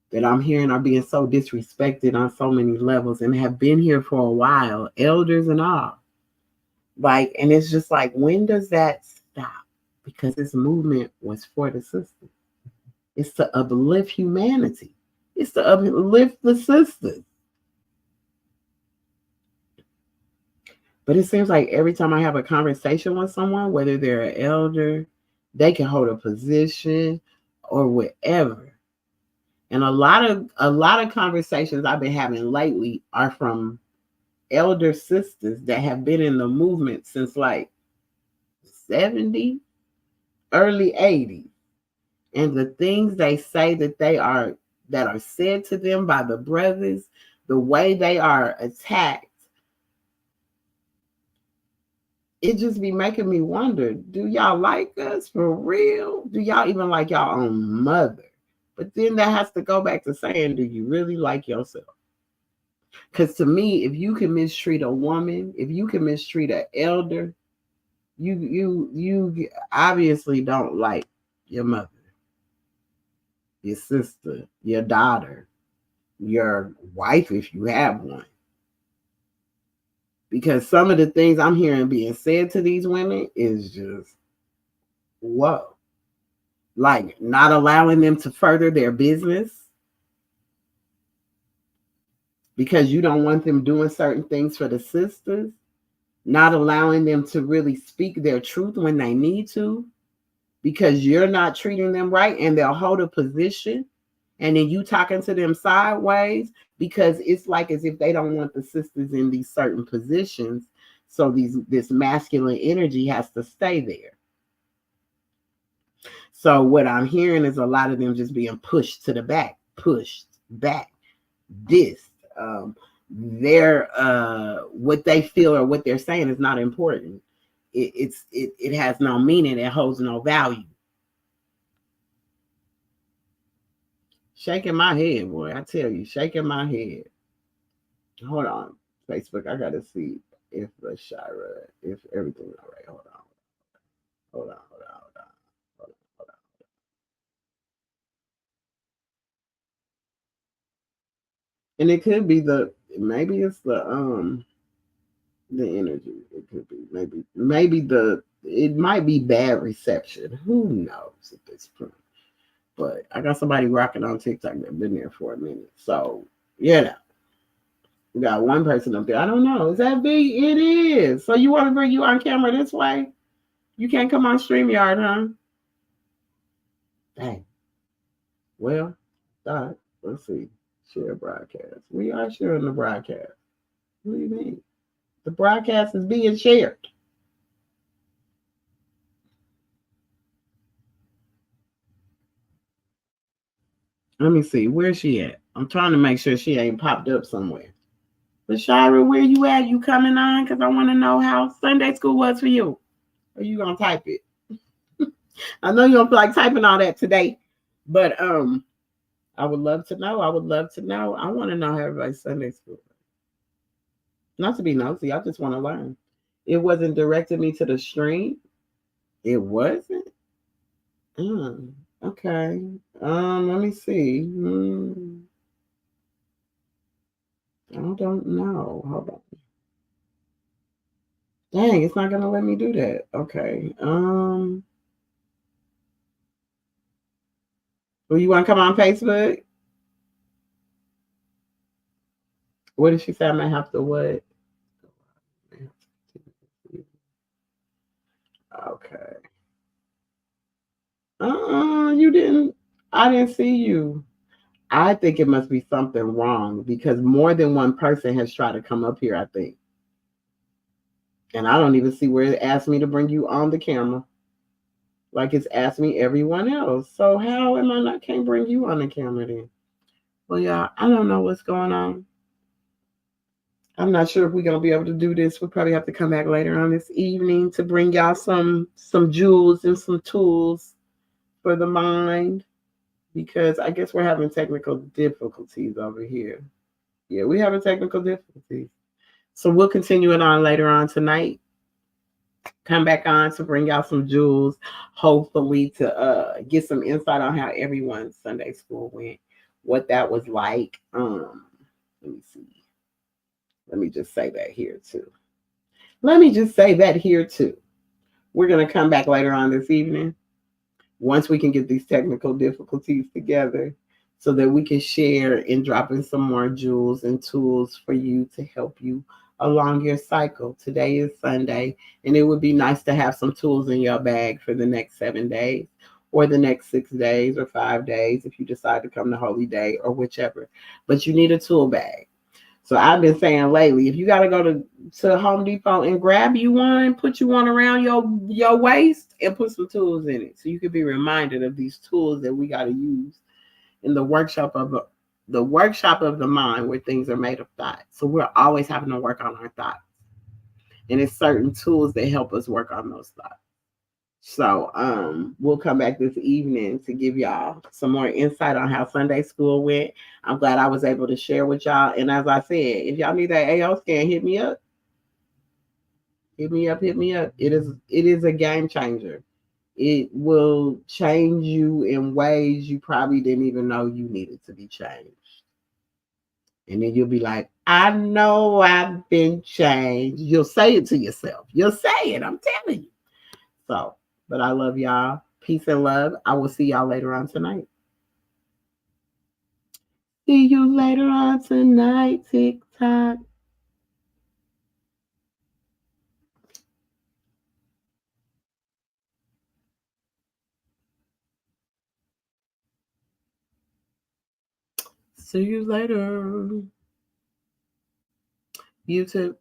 that I'm hearing are being so disrespected on so many levels and have been here for a while, elders and all. Like, and it's just like, when does that stop? Because this movement was for the sisters. It's to uplift humanity. It's to uplift the sisters. But it seems like every time I have a conversation with someone, whether they're an elder, they can hold a position or whatever. And a lot of conversations I've been having lately are from elder sisters that have been in the movement since like 70, early 80s. And the things they say that are said to them by the brothers, the way they are attacked, it just be making me wonder, do y'all like us for real? Do y'all even like y'all own mother? But then that has to go back to saying, do you really like yourself? Because to me, if you can mistreat a woman, if you can mistreat an elder, you obviously don't like your mother, your sister, your daughter, your wife, if you have one. Because some of the things I'm hearing being said to these women is just, whoa. Like not allowing them to further their business because you don't want them doing certain things for the sisters, not allowing them to really speak their truth when they need to because you're not treating them right, and they'll hold a position and then you talking to them sideways because it's like as if they don't want the sisters in these certain positions. So this masculine energy has to stay there. So what I'm hearing is a lot of them just being pushed to the back, pushed back. Their what they feel or what they're saying is not important. It has no meaning. It holds no value. Shaking my head, boy. I tell you, shaking my head. Hold on, Facebook. I gotta see if Shira, if everything's all right. Hold on. And it could be maybe it's the energy. It could be maybe it might be bad reception. Who knows at this point? But I got somebody rocking on TikTok that's been there for a minute. So yeah, we got one person up there. I don't know. Is that B? It is. So you want to bring you on camera this way? You can't come on StreamYard, huh? Dang. Well, let's see. Share broadcast. We are sharing the broadcast. What do you mean? The broadcast is being shared. Let me see. Where's she at? I'm trying to make sure she ain't popped up somewhere. But Shira, where you at? You coming on? Because I want to know how Sunday school was for you. Or you going to type it? I know you don't feel like typing all that today. But I would love to know. I want to know how everybody's Sunday school. Not to be nosy. I just want to learn. It wasn't directing me to the stream. It wasn't? Okay. Let me see. I don't know. Hold on. Dang, it's not gonna let me do that. Okay. Well, you want to come on Facebook? What did she say? I might have to what? Okay. You didn't. I didn't see you. I think it must be something wrong because more than one person has tried to come up here, I think. And I don't even see where it asked me to bring you on the camera. Like it's asked me everyone else. So how am I can't bring you on the camera then? Well, yeah, I don't know what's going on. I'm not sure if we're gonna be able to do this. We'll probably have to come back later on this evening to bring y'all some jewels and some tools for the mind. Because I guess we're having technical difficulties over here. Yeah, we're having technical difficulties. So we'll continue it on later on tonight. Come back on to bring y'all some jewels, hopefully to get some insight on how everyone's Sunday school went, what that was like. Let me see. Let me just say that here too. We're going to come back later on this evening once we can get these technical difficulties together so that we can share and drop in some more jewels and tools for you to help you along your cycle. Today is Sunday, and it would be nice to have some tools in your bag for the next 7 days or the next 6 days or 5 days if you decide to come to Holy Day or whichever. But you need a tool bag. So I've been saying lately, if you got to go to Home Depot and grab you one, put you one around your waist and put some tools in it. So you can be reminded of these tools that we got to use in the workshop of the mind where things are made of thought. So we're always having to work on our thoughts. And it's certain tools that help us work on those thoughts. So we'll come back this evening to give y'all some more insight on how Sunday school went. I'm glad I was able to share with y'all. And as I said, if y'all need that AO scan, hit me up. Hit me up. It is a game changer. It will change you in ways you probably didn't even know you needed to be changed. And then you'll be like, I know I've been changed. You'll say it to yourself. You'll say it. I'm telling you. So, but I love y'all. Peace and love. I will see y'all later on tonight. See you later on tonight, TikTok. See you later. YouTube.